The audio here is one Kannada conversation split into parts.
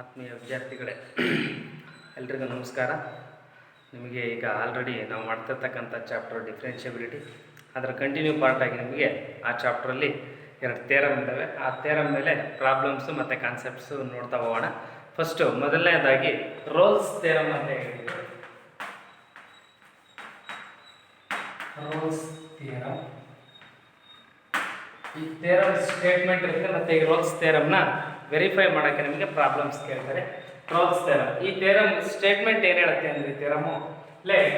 ಆತ್ಮೀಯ ವಿದ್ಯಾರ್ಥಿಗಳೇ, ಎಲ್ರಿಗೂ ನಮಸ್ಕಾರ. ನಿಮಗೆ ಈಗ ಆಲ್ರೆಡಿ ನಾವು ಮಾಡ್ತಿರ್ತಕ್ಕಂಥ ಚಾಪ್ಟರ್ ಡಿಫ್ರೆನ್ಷಿಯಬಿಲಿಟಿ, ಅದರ ಕಂಟಿನ್ಯೂ ಪಾರ್ಟಾಗಿ ನಿಮಗೆ ಆ ಚಾಪ್ಟ್ರಲ್ಲಿ 2 ಥಿಯರಮ್ ಇದ್ದಾವೆ. ಆ ಥಿಯರಮ್ ಮೇಲೆ ಪ್ರಾಬ್ಲಮ್ಸು ಮತ್ತು ಕಾನ್ಸೆಪ್ಟ್ಸು ನೋಡ್ತಾ ಹೋಗೋಣ. ಫಸ್ಟು ಮೊದಲನೇದಾಗಿ ರೋಲ್ಸ್ ಥಿಯರಮ್ ಅಂತ ಹೇಳಿದ್ದೀವಿ. ರೋಲ್ಸ್ ಥಿಯರಮ್, ಈ ಥಿಯರಮ್ ಸ್ಟೇಟ್ಮೆಂಟ್ ಇರುತ್ತೆ ಮತ್ತು ಈ ರೋಲ್ಸ್ ಥಿಯರಮ್ನ ವೆರಿಫೈ ಮಾಡೋಕ್ಕೆ ನಿಮಗೆ ಪ್ರಾಬ್ಲಮ್ಸ್ ಕೇಳ್ತಾರೆ. ರೋಲ್ಸ್ ಥಿಯರಮ್, ಈ ಥಿಯರಮ್ ಸ್ಟೇಟ್ಮೆಂಟ್ ಏನು ಹೇಳುತ್ತೆ ಅಂದರೆ, ಈ theorem let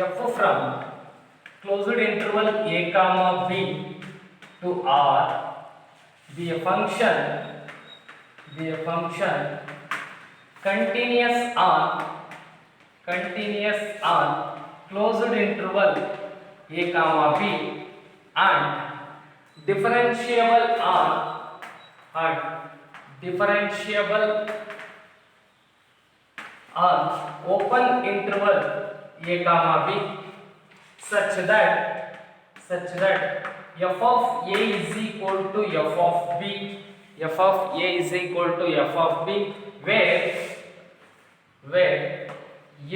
f from closed interval a comma b to r be a function continuous on closed interval a comma b and differentiable on open interval a comma b such that f of a is equal to f of b where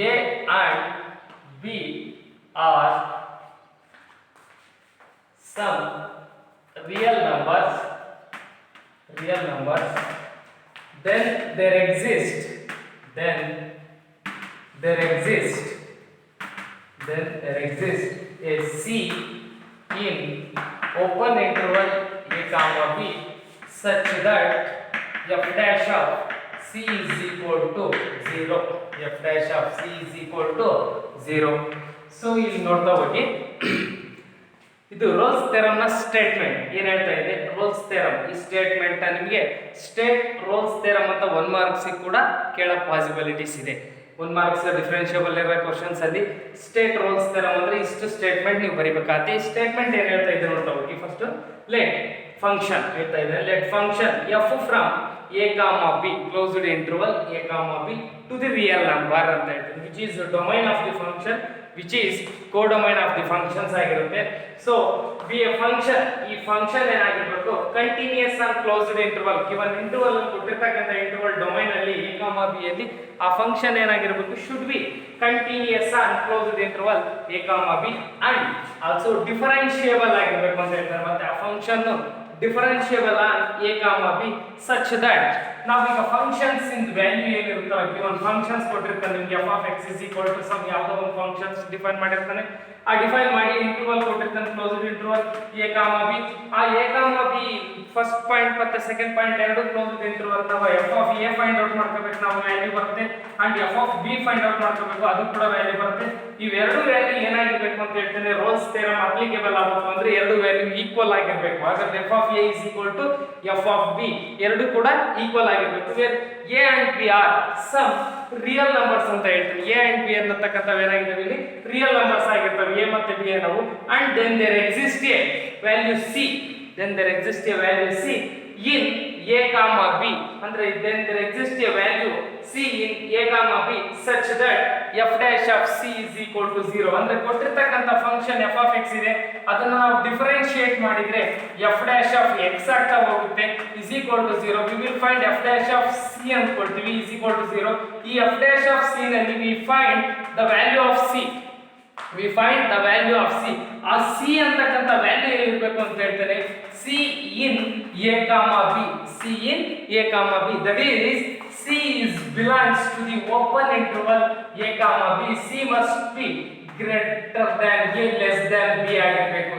a and b are some real numbers, then there exists a c in open interval a comma b such that f dash of c is equal to 0. So ಇಲ್ಲಿ ನೋಡ್ತಾ ಹೋಗಿ, ಇದು ರೋಲ್ಸ್ ಥಿಯರಮ್ನ ಸ್ಟೇಟ್ಮೆಂಟ್ ಏನು ಹೇಳ್ತಾ ಇದೆ. ರೋಲ್ಸ್ ಥಿಯರಮ್ ಈ ಸ್ಟೇಟ್ಮೆಂಟ್ ನಿಮಗೆ ರೋಲ್ಸ್ ಥಿಯರಮ್ ಅಂತ 1 ಮಾರ್ಕ್ಸಿಗೆ ಕೂಡ ಕೇಳೋ ಪಾಸಿಬಿಲಿಟೀಸ್ ಇದೆ. 1 ಮಾರ್ಕ್ಸ್ ಡಿಫರೆನ್ಷಿಯಬಲ್ ಇರೋ ಕ್ವಶನ್ಸ್ ಅಲ್ಲಿ ರೋಲ್ಸ್ ಥಿಯರಮ್ ಅಂದ್ರೆ ಇಷ್ಟು ಸ್ಟೇಟ್ಮೆಂಟ್ ನೀವು ಬರೀಬೇಕಾಗುತ್ತೆ. ಈ ಸ್ಟೇಟ್ಮೆಂಟ್ ಏನು ಹೇಳ್ತಾ ಇದೆ ನೋಡ್ತಾ ಹೋಗಿ. ಫಸ್ಟ್ ಲೆಟ್ ಫಂಕ್ಷನ್ ಹೇಳ್ತಾ ಇದೆ, let function F from a comma b closed interval a comma b to the real number ಅಂತ ಹೇಳ್ತೀವಿ, which is domain of the function, which is codomain of the functions ಆಗಿರುತ್ತೆ. ಸೊ ಬಿ ಎ ಫಂಕ್ಷನ್, ಈ ಫಂಕ್ಷನ್ ಏನಾಗಿರಬೇಕು, continuous on closed interval, given interval ಅಲ್ಲಿ ಕೊಟ್ಟಿರ್ತಕ್ಕಂಥ ಇಂಟರ್ವಲ್ ಡೊಮೈನ್ ಅಲ್ಲಿ a comma b ಅಲ್ಲಿ ಆ ಫಂಕ್ಷನ್ ಏನಾಗಿರಬೇಕು, should be continuous on closed interval a comma b and also differentiable ಆಗಿರಬೇಕು ಅಂತ ಹೇಳ್ತಾರೆ. ಮತ್ತೆ ಆ function differentiable on a comma b such that ನಾವೀಗ ಫಂಕ್ಷನ್ಸ್ ಇನ್ ವ್ಯಾಲ್ಯೂ ಏನಿರುತ್ತಲ್ಲ, ಗಿವನ್ ಫಂಕ್ಷನ್ಸ್ ಕೊಟ್ಟಿರ್ತಾನೆ ನಿಮಗೆ, f of x is equal to some ಯಾವುದೋ ಒಂದು ಫಂಕ್ಷನ್ಸ್ ಡಿಫೈನ್ ಮಾಡಿರ್ತಾನೆ. ಆ ಡಿಫೈನ್ ಮಾಡಿ ಇಂಟರ್ವಲ್ ಕೊಟ್ಟಿರ್ತಾನೆ, closed interval a comma b. ಆ a comma b first point ಮತ್ತೆ ಸೆಕೆಂಡ್ ಪಾಯಿಂಟ್ ಎರಡು ಕ್ಲೋಸ್ಡ್ ಇಂಟರ್ವಲ್. ನಾವು f of a find out ಮಾಡ್ಕೋಬೇಕು, ನಾವು ವ್ಯಾಲ್ಯೂ ಬರುತ್ತೆ, and f of b find out ಮಾಡ್ಕೋಬೇಕು, ಅದು ಕೂಡ ವ್ಯಾಲ್ಯೂ ಬರುತ್ತೆ. ಇವೆರಡು ವ್ಯಾಲ್ಯೂ ಏನಾಗಿರ್ಬೇಕು ಅಂತ ಹೇಳ್ತೇನೆ, ರೋಲ್ಸ್ ಥಿಯರಮ್ ಅಪ್ಲಿಕೇಬಲ್ ಆಗಬೇಕು ಅಂದ್ರೆ ಎರಡು ವ್ಯಾಲ್ಯೂ ಈಕ್ವಲ್ ಆಗಿರಬೇಕು. ಹಾಗಾದ್ರೆ f of a is equal to f of b ಎರಡು ಕೂಡ ಈಕ್ವಲ್ ಆಗಿರಬೇಕು. Where a and b are some real numbers ಅಂತ ಹೇಳ್ತೀನಿ. a and b ಅನ್ನತಕ್ಕಂಥವು ಏನಾಗಿದ್ದಾವೆ ಇಲ್ಲಿ ರಿಯಲ್ ನಂಬರ್ಸ್ ಆಗಿರ್ತವೆ, a ಮತ್ತೆ b ಅನ್ನವು. And then there exist a value c in a comma b ಅಂದ್ರೆ then there exists a value c in a comma b such that f dash of c is equal to 0. ಅಂದ್ರೆ ಕೊಟ್ಟಿರ್ತಕ್ಕಂಥ ಫಂಕ್ಷನ್ f of x ಇದೆ, ಅದನ್ನ ನಾವು ಡಿಫರೆನ್ಶಿಯೇಟ್ ಮಾಡಿದ್ರೆ f dash of x ಆಗ್ತಾ ಹೋಗುತ್ತೆ, is equal to 0. we will find f dash of c ಅಂತ ಕೊಡ್ತೀವಿ, is equal to 0. ಈ f dash of c ನಲ್ಲಿ we find the value of c. ಆ c ಅಂತಕ್ಕಂಥ ವ್ಯಾಲ್ಯೂ ಏನಿರಬೇಕು ಅಂತ ಹೇಳ್ತಾರೆ, c in a comma b that is c is belongs to the open interval a comma b. c must be greater than a less than b ಆಗಿರಬೇಕು.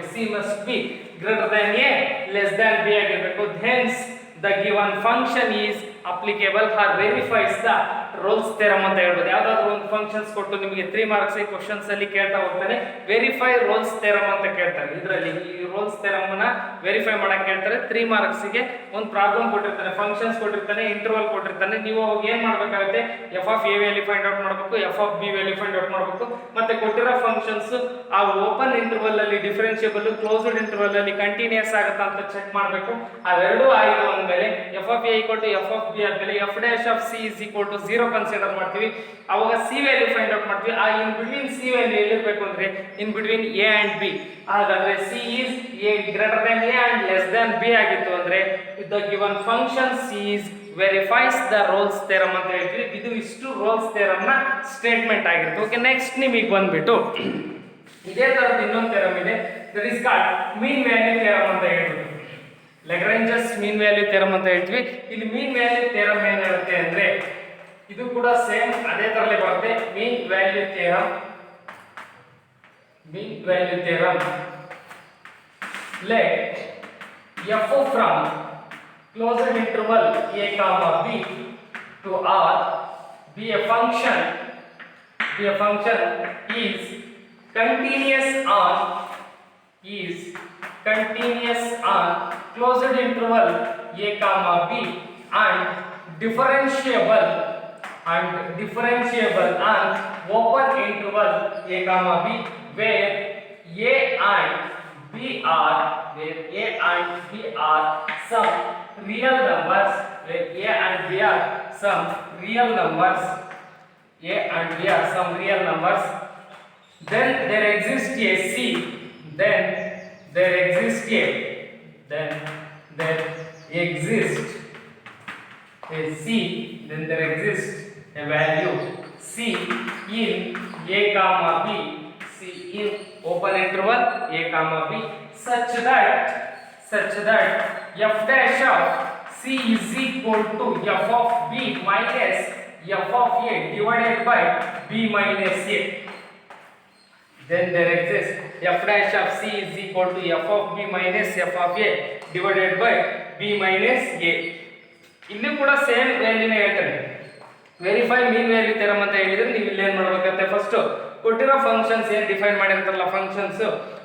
Hence the given function is applicable or verifies the Rolle's theorem ಅಂತ ಹೇಳ್ಬೋದು. ಯಾವ್ದಾದ್ರು ಒಂದು ಫಂಕ್ಷನ್ಸ್ ಕೊಟ್ಟು ನಿಮಗೆ 3 ಮಾರ್ಕ್ಸ್ ಕ್ವಶನ್ಸ್ ಅಲ್ಲಿ ಕೇಳ್ತಾ ಹೋಗ್ತಾನೆ, ವೆರಿಫೈ ರೋಲ್ಸ್ ಥಿಯರಮ್ ಅಂತ ಕೇಳ್ತಾರೆ. ಇದರಲ್ಲಿ ಈ ರೋಲ್ಸ್ ಥಿಯರಮ್ ನ ವೆರಿಫೈ ಮಾಡಕ್ ಕೇಳ್ತಾರೆ. 3 ಮಾರ್ಕ್ಸ್ ಗೆ ಒಂದು ಪ್ರಾಬ್ಲಮ್ ಕೊಟ್ಟಿರ್ತಾನೆ, ಫಂಕ್ಷನ್ಸ್ ಕೊಟ್ಟಿರ್ತಾನೆ, ಇಂಟರ್ವಲ್ ಕೊಟ್ಟಿರ್ತಾನೆ. ನೀವು ಅವಾಗ ಏನ್ ಮಾಡ್ಬೇಕಾಗುತ್ತೆ, f of a value find out ಮಾಡಬೇಕು, f of b value find out ಮಾಡಬೇಕು, ಮತ್ತೆ ಕೊಟ್ಟಿರೋ ಫಂಕ್ಷನ್ಸ್ ಆ ಓಪನ್ ಇಂಟರ್ವಲ್ ಅಲ್ಲಿ ಡಿಫರೆನ್ಷಿಯಬಲ್, ಕ್ಲೋಸ್ಡ್ ಇಂಟರ್ವಲ್ ಅಲ್ಲಿ ಕಂಟಿನ್ಯೂಸ್ ಆಗುತ್ತಾ ಅಂತ ಚೆಕ್ ಮಾಡಬೇಕು. ಅವೆರಡೂ ಆಯಿತು ಅಂದಮೇಲೆ f of a equal to f of b ಆದ್ಮೇಲೆ f dash of c is equal to 0 consider ಮಾಡ್ತೀವಿ. ಅವಾಗ ಸಿ ವ್ಯಾಲ್ಯೂ ಫೈಂಡ್ ಔಟ್ ಮಾಡ್ತೀವಿ. ಆ ಇನ್ ಬಿಟ್ವೀನ್ ಸಿ ವ್ಯಾಲ್ಯೂ ಎಲ್ಲಿರಬೇಕು ಅಂದ್ರೆ in between a and b. ಹಾಗಾದ್ರೆ c is a greater than a and less than b ಆಗಿತ್ತು ಅಂದ್ರೆ the given function c is verifies the Rolle's theorem ಅಂತ ಹೇಳ್ತೀವಿ. ಇದು ಇಷ್ಟು ರೋಲ್ಸ್ ಥಿಯರಮ್ ನ ಸ್ಟೇಟ್ಮೆಂಟ್ ಆಗಿರುತ್ತೆ. ಓಕೆ, ನೆಕ್ಸ್ಟ್ ನಿಮಗೆ ಬಂದ್ಬಿಟ್ಟು ಇದೇ ತರದ್ದು ಇನ್ನೊಂದು ಥಿಯರಮ್ ಇದೆ, that is called mean value theorem ಅಂತ ಹೇಳ್ಬಿಟ್ಟು, ಲೆಗ್ರಾಂಜಸ್ ಮೀನ್ ವ್ಯಾಲ್ಯೂ ಥಿಯರಮ್ ಅಂತ ಹೇಳ್ತೀವಿ. ಇಲ್ಲಿ ಮೀನ್ ವ್ಯಾಲ್ಯೂ ಥಿಯರಮ್ ಏನ್ ಹೇಳುತ್ತೆ ಅಂದ್ರೆ, ಇದು ಕೂಡ ಸೇಮ್ ಅದೇ ತರಲೇ ಬರುತ್ತೆ. ಮೀನ್ value theorem let f from closed interval a comma b to r be a function is continuous on closed interval a comma b and differentiable on open interval a comma b where a and b are some real numbers, then there exists a c, then there exists a value c in a comma b, in open interval a comma b such that f dash of c is equal to f of b minus f of a divided by b minus a. Then there exists f dash of c is equal to f of b minus f of a divided by b minus a. ಇಲ್ಲಿ ಕೂಡ ಸೇಮ್ ವ್ಯಾಲ್ಯೂನೇ ಹೇಳ್ತಾರೆ. ವೆರಿಫೈ ಮೀನ್ ವ್ಯಾಲ್ಯೂ ಥಿಯರಮ್ ಅಂತ ಹೇಳಿದ್ರೆ ನೀವು ಇಲ್ಲಿ ಏನು ಮಾಡಬೇಕಂತೆ, ಫಸ್ಟ್ ಕೊಟ್ಟಿರೋ ಫಂಕ್ಷನ್ಸ್ ಏನು ಡಿಫೈನ್ ಮಾಡಿರ್ತಾರಲ್ಲ ಫಂಕ್ಷನ್ಸ್,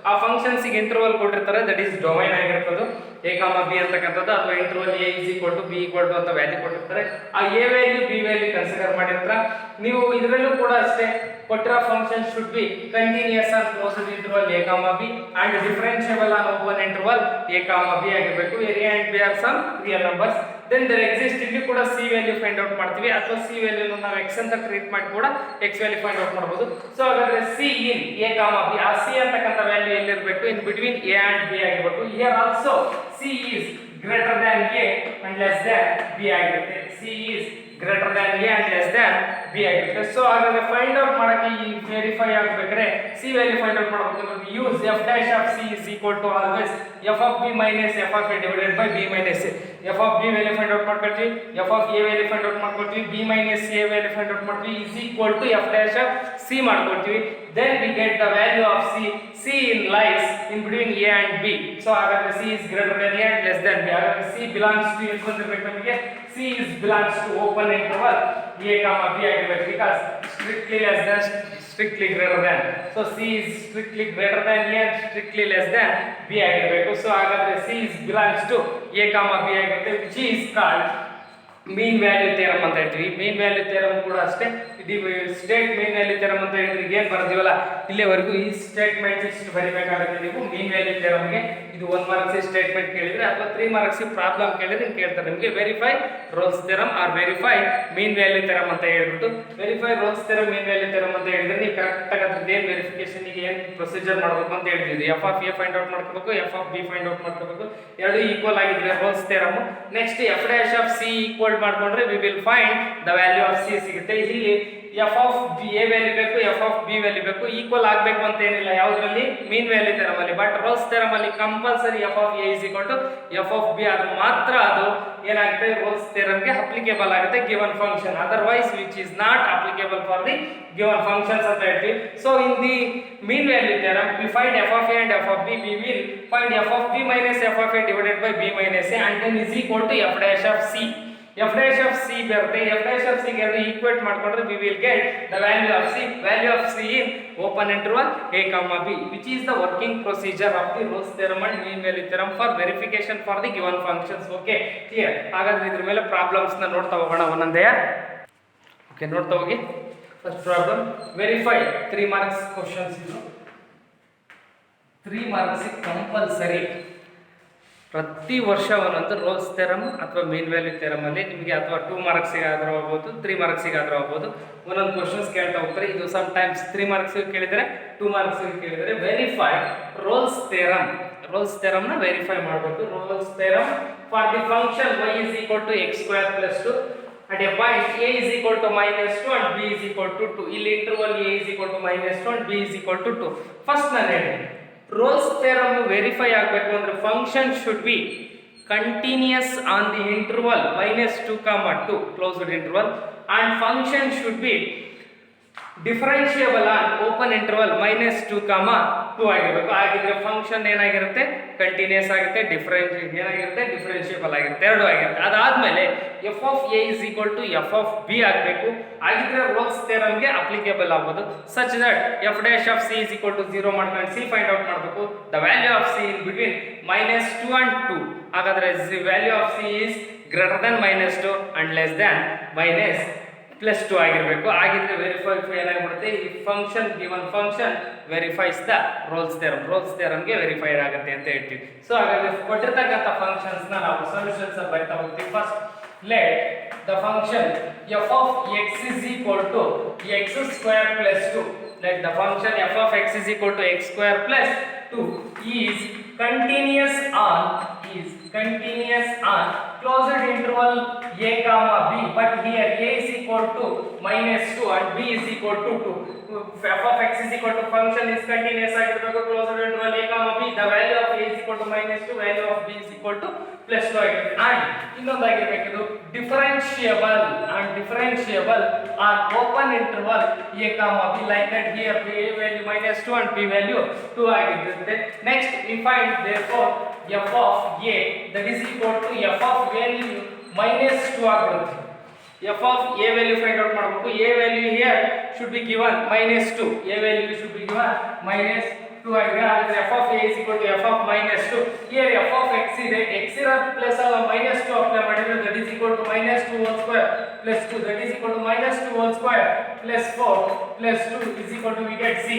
ಆ ಫಂಕ್ಷನ್ಸ್ ಗೆ ಇಂಟರ್ವಲ್ ಕೊಟ್ಟಿರ್ತಾರೆ, ದಟ್ ಈಸ್ ಡೊಮೈನ್ ಆಗಿರ್ತದೆ a ಕಾಮ b ಅಂತಕ್ಕಂಥದ್ದು, ಅಥವಾ interval a is equal to b equal to ಅಂತ ವ್ಯಾಲ್ಯೂ ಕೊಟ್ಟಿರ್ತಾರೆ. ಆ a value b value consider ಮಾಡಿರ್ತಾರೆ. ನೀವು ಇದರಲ್ಲೂ ಕೂಡ ಅಷ್ಟೇ ಕೊಟ್ಟಿರೋ function should be continuous on closed interval a comma b and differentiable on open interval a comma b ಆಗಿರಬೇಕು. a and b are some real numbers. then there exists, ಇಲ್ಲಿ ಕೂಡ c ವ್ಯಾಲ್ಯೂ ಫೈಂಡ್ ಔಟ್ ಮಾಡ್ತೀವಿ, ಅಥವಾ c ವ್ಯಾಲ್ಯೂ ನಾವು x ಅಂತ ಟ್ರೀಟ್ ಮಾಡಿ ಕೂಡ x ವ್ಯಾಲ್ಯೂ ಫೈಂಡ್ ಔಟ್ ಮಾಡಬಹುದು. ಸೊ ಹಾಗಾದ್ರೆ c in a comma b, ಆ c ಅಂತಕ್ಕಂಥ ವ್ಯಾಲ್ಯೂ ಎಲ್ಲಿರಬೇಕು, in between a and b ಆಗಿರಬೇಕು. Here also c is greater than a and less than b ಆಗಿರುತ್ತೆ. c is greater than a and less than b ಆಗಿರುತ್ತೆ. ಸೊ ಹಾಗಾದ್ರೆ ಫೈಂಡ್ ಔಟ್ ಮಾಡಕ್ಕೆ ಈ ವೆರಿಫೈ ಆಗಬೇಕಾದ್ರೆ c ವ್ಯಾಲ್ಯೂ ಫೈಂಡ್ ಔಟ್ ಮಾಡಬೇಕು. Use f dash of c is equal to always f of b minus f of a divided by b minus a. f of b value find out ಮಾಡ್ಕೊಳ್ತೀವಿ, f of a value find out ಮಾಡ್ಕೊಳ್ತೀವಿ, b minus a value find out ಮಾಡ್ತೀವಿ, is equal to f dash of c ಮಾಡ್ಕೊಳ್ತೀವಿ. then we get the value of c in lies in between a and b. so ಹಾಗಾದ್ರೆ c is greater than a and less than b. ಹಾಗಾದ್ರೆ c belongs to ಎಷ್ಟು ಬಂದಿರಬೇಕು ನಮಗೆ, c is belongs to open interval a comma b ಆಗಿರಬೇಕು, because strictly less than strictly greater than. so c is strictly greater than a and strictly less than b ಆಗಿರಬೇಕು. so ಹಾಗಾದ್ರೆ c is belongs to a comma b ಆಗಿರುತ್ತೆ, which is called mean value theorem ಅಂತ ಹೇಳ್ತೀವಿ. ಮೀನ್ ವ್ಯಾಲ್ಯೂ ಥಿಯರಮ್ ಕೂಡ ಅಷ್ಟೇ, ಇದು ಸ್ಟೇಟ್ ಮೀನ್ ವ್ಯಾಲ್ಯೂ ಥಿಯರಮ್ ಅಂತ ಹೇಳಿದ್ರೆ ಏನು ಬರ್ತೀವಲ್ಲ ಇಲ್ಲಿವರೆಗೂ ಈ ಸ್ಟೇಟ್ಮೆಂಟ್ ಇಷ್ಟು ಬರಿಬೇಕಾಗುತ್ತೆ ನೀವು ಮೀನ್ ವ್ಯಾಲ್ಯೂ ಥಿಯರಮ್ಗೆ. ಇದು 1 ಮಾರ್ಕ್ಸ್ ಸ್ಟೇಟ್ಮೆಂಟ್ ಕೇಳಿದ್ರೆ ಅಥವಾ 3 ಮಾರ್ಕ್ಸ್ ಪ್ರಾಬ್ಲಮ್ ಕೇಳಿದ್ರೆ ಕೇಳ್ತಾರೆ ನಿಮಗೆ verify Rolle's theorem or verify mean value theorem ಅಂತ ಹೇಳ್ಬಿಟ್ಟು. Verify Rolle's theorem mean value theorem ಅಂತ ಹೇಳಿದ್ರೆ ನೀವು ಕರೆಕ್ಟ್ ಆಗಿ ಅದ್ರದ್ದು ಏನು ವೆರಿಫಿಕೇಶನ್ ಗೆ ಏನು ಪ್ರೊಸೀಜರ್ ಮಾಡಬೇಕು ಅಂತ ಹೇಳ್ತಿದ್ವಿ. F of a find out ಮಾಡ್ಕೋಬೇಕು, f of b find out ಮಾಡ್ಕೋಬೇಕು, ಎರಡು ಈಕ್ವಲ್ ಆಗಿದ್ರೆ Rolle's theorem. Next f dash of c equal ಮಾಡ್ಕೊಂಡ್ರೆ we will find the value of c ಸಿಗುತ್ತೆ. ಇಲ್ಲಿ f of b a value ಬೇಕು, ಎಫ್ ಆಫ್ ಬಿ ವ್ಯಾಲ್ಯೂ ಬೇಕು, ಈಕ್ವಲ್ ಆಗಬೇಕು ಅಂತ ಏನಿಲ್ಲ ಯಾವುದರಲ್ಲಿ, ಮೀನ್ ವ್ಯಾಲ್ಯೂ ಥಿಯರಮ್ ಅಲ್ಲಿ. ಬಟ್ ರೋಲ್ಸ್ ಥಿಯರಮ್ ಅಲ್ಲಿ compulsory f of a is equal to f of b ಆದ್ರೆ ಮಾತ್ರ ಅದು ಏನಾಗುತ್ತೆ ರೋಲ್ಸ್ ಥಿಯರಮ್ಗೆ ಅಪ್ಲಿಕೇಬಲ್ ಆಗುತ್ತೆ given function, otherwise which is not applicable for the given functions ಅಂತ ಹೇಳ್ತೀವಿ. So in the mean value theorem we find f of a and f of b, we will find f of b minus f of a divided by b minus a and then is equal to f dash of c. F dash of c ಬರುತ್ತೆ, ಎಫ್ ಡ್ಯಾಶ್ ಆಫ್ ಸಿ ಗೆ ಈಕ್ವೇಟ್ ಮಾಡ್ಕೊಂಡ್ರೆ we will get the value of c in open interval a comma b, which is the working procedure of the Rolle's theorem and mean value theorem for verification for the given functions. okay clear. ಹಾಗಾದ್ರೆ ಇದ್ರ ಮೇಲೆ ಪ್ರಾಬ್ಲಮ್ಸ್ ನ ನೋಡ್ತಾ ಹೋಗೋಣ ಒಂದೊಂದೇ. ಓಕೆ ನೋಡ್ತಾ ಹೋಗಿ. First problem verify 3 marks questions. ಇದು 3 ಮಾರ್ಕ್ಸ್ ಕಂಪಲ್ಸರಿ ಪ್ರತಿ ವರ್ಷ ಒಂದೊಂದು ರೋಲ್ಸ್ ಥಿಯರಮ್ ಅಥವಾ ಮೀನ್ ವ್ಯಾಲ್ಯೂ ಥಿಯರಮ್ ಅಲ್ಲಿ ನಿಮಗೆ ಅಥವಾ 2 ಮಾರ್ಕ್ಸಿಗೆ ಆದರೂ ಆಗ್ಬೋದು 3 ಮಾರ್ಕ್ಸಿಗೆ ಆದರೂ ಆಗ್ಬೋದು ಒಂದೊಂದು ಕ್ವಶನ್ಸ್ ಕೇಳ್ತಾ ಹೋಗ್ತಾರೆ. ಇದು ಸಮ್ ಟೈಮ್ಸ್ 3 ಮಾರ್ಕ್ಸಿಗೆ ಕೇಳಿದರೆ 2 ಮಾರ್ಕ್ಸಿಗೆ ಕೇಳಿದರೆ ವೆರಿಫೈ ರೋಲ್ಸ್ ಥಿಯರಮ್. ರೋಲ್ಸ್ ಥಿಯರಮ್ನ ವೆರಿಫೈ ಮಾಡಬೇಕು. Rolle's theorem for the function y is equal to x square plus 2 at a point a is equal to minus 2 and b is equal to 2. ಇಲ್ಲಿ interval a is equal to minus 2 and b is equal to 2. First ನಾನು ಹೇಳಿ ರೋಲ್ಸ್ ಥಿಯರಮ್ ವೆರಿಫೈ ಆಗಬೇಕು ಅಂದ್ರೆ function should B continuous on the interval minus 2 comma 2 closed interval and function should be differentiable on open interval minus 2 comma 2 ಆಗಿರಬೇಕು. ಆಗಿದ್ರೆ ಫಂಕ್ಷನ್ ಏನಾಗಿರುತ್ತೆ ಕಂಟಿನ್ಯೂಸ್ ಆಗುತ್ತೆ, ಡಿಫರೆನ್ಷಿಯಬಲ್ ಆಗಿರುತ್ತೆ, ಎರಡು ಆಗಿರುತ್ತೆ. ಅದಾದ್ಮೇಲೆ f of a is equal to f of b ಆಗಬೇಕು. ಆಗಿದ್ರೆ ರೋಲ್ಸ್ ಥಿಯರಮ್ಗೆ ಅಪ್ಲಿಕೇಬಲ್ ಆಗ್ಬೋದು. Such that f dash of c is equal to 0 ಮಾಡ್ಕೊಂಡು ಸಿ ಫೈಂಡ್ ಔಟ್ ಮಾಡಬೇಕು. The value of c in between minus 2 and 2. ಹಾಗಾದ್ರೆ the value of c is greater than minus 2 and less than minus plus 2 ಆಗಿರಬೇಕು. ಆಗಿದ್ರೆ ವೆರಿಫೈ ಏನಾಗ್ಬಿಡುತ್ತೆ, ಈ function given function verifies the Rolle's ಥಿಯರಮ್ಗೆ ವೆರಿಫೈಡ್ ಆಗುತ್ತೆ ಅಂತ ಹೇಳ್ತೀವಿ. ಸೊ ಹಾಗಾದ್ರೆ ಕೊಟ್ಟಿರ್ತಕ್ಕಂಥ ಫಂಕ್ಷನ್ಸ್ ನ ನಾವು ಸೊಲ್ಯೂಷನ್ಸ್ ಬರಿತಾ ಹೋಗ್ತೀವಿ. First let the function f of x is equal to x square plus 2. Let the function f of x is equal to x square plus 2 is continuous on closed interval a comma b, but here a is equal to minus 2 and b is equal to 2. f of x is equal to function is continuous ಆಗಿರಬೇಕು. closed interval a comma b, the value of a is equal to minus 2, value of b is equal to plus 2 ಆಗಿರುತ್ತೆ. and ಇನ್ನೊಂದಾಗಿರಬೇಕು ಇದು differentiable on open interval a comma b, like that here a value minus 2 and b value 2 ಆಗಿರುತ್ತೆ. next we find therefore f of a that is equal to f of value minus 2 ಆಗಿರುತ್ತೆ. f of a value find out ಮಾಡಬೇಕು. a value here should be given minus 2. a value should be given minus 2 ಆಗಿದೆ. ಹಾಗಾದ್ರೆ f of a is equal to f of minus 2. here f of x ಇದೆ, x ಇರೋ ಪ್ಲಸ್ ಅಲ್ಲ minus 2 ಅಪ್ಲೈ ಮಾಡಿದ್ರೆ that is equal to minus 2 whole square plus 2, that is equal to minus 2 whole square plus 4 plus 2 is equal to we get 6.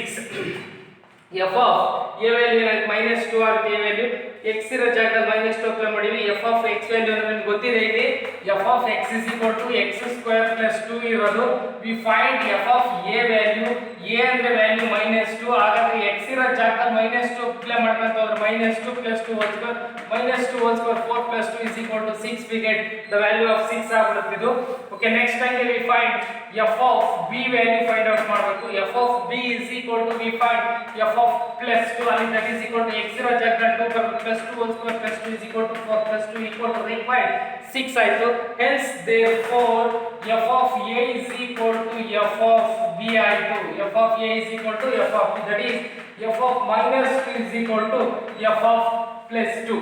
f of a value ಏನಾಗುತ್ತೆ minus 2 ಆಗುತ್ತೆ. a value x ಇರೋ ಜಾಗದಲ್ಲಿ minus 2 ಅಪ್ಲೈ ಮಾಡಿವಿ. f of x value ನಮಗೆ ಗೊತ್ತಿದೆ. ಇಲ್ಲಿ f of x is equal to x square plus 2 ಇರೋದು. we find f of a value, a ಅಂದ್ರೆ value minus 2. ಹಾಗಾದ್ರೆ x ಇರೋ ಜಾಗದಲ್ಲಿ minus 2 ಅಪ್ಲೈ ಮಾಡ್ಕೊಂತ ಹೋದ್ರೆ minus 2 plus 2 whole square minus 2 whole square 4 plus 2 is equal to 6. we get the value of 6 ಆಗಿರುತ್ತೆ ಇದು. okay, next time we find f of b value find out ಮಾಡಬೇಕು. f of b is equal to we find f of plus 2 ಅಲ್ಲಿ that is equal to x ಇರೋ ಜಾಗದಲ್ಲಿ 2 ಬರುತ್ತೆ plus 2 whole square plus 2 is equal to 4 plus 2 equal to we find 6 ಆಯ್ತು. hence therefore f of a is equal to f of b ಆಯ್ತು. f of a is equal to f of b, that is f of minus 2 is equal to f of plus 2.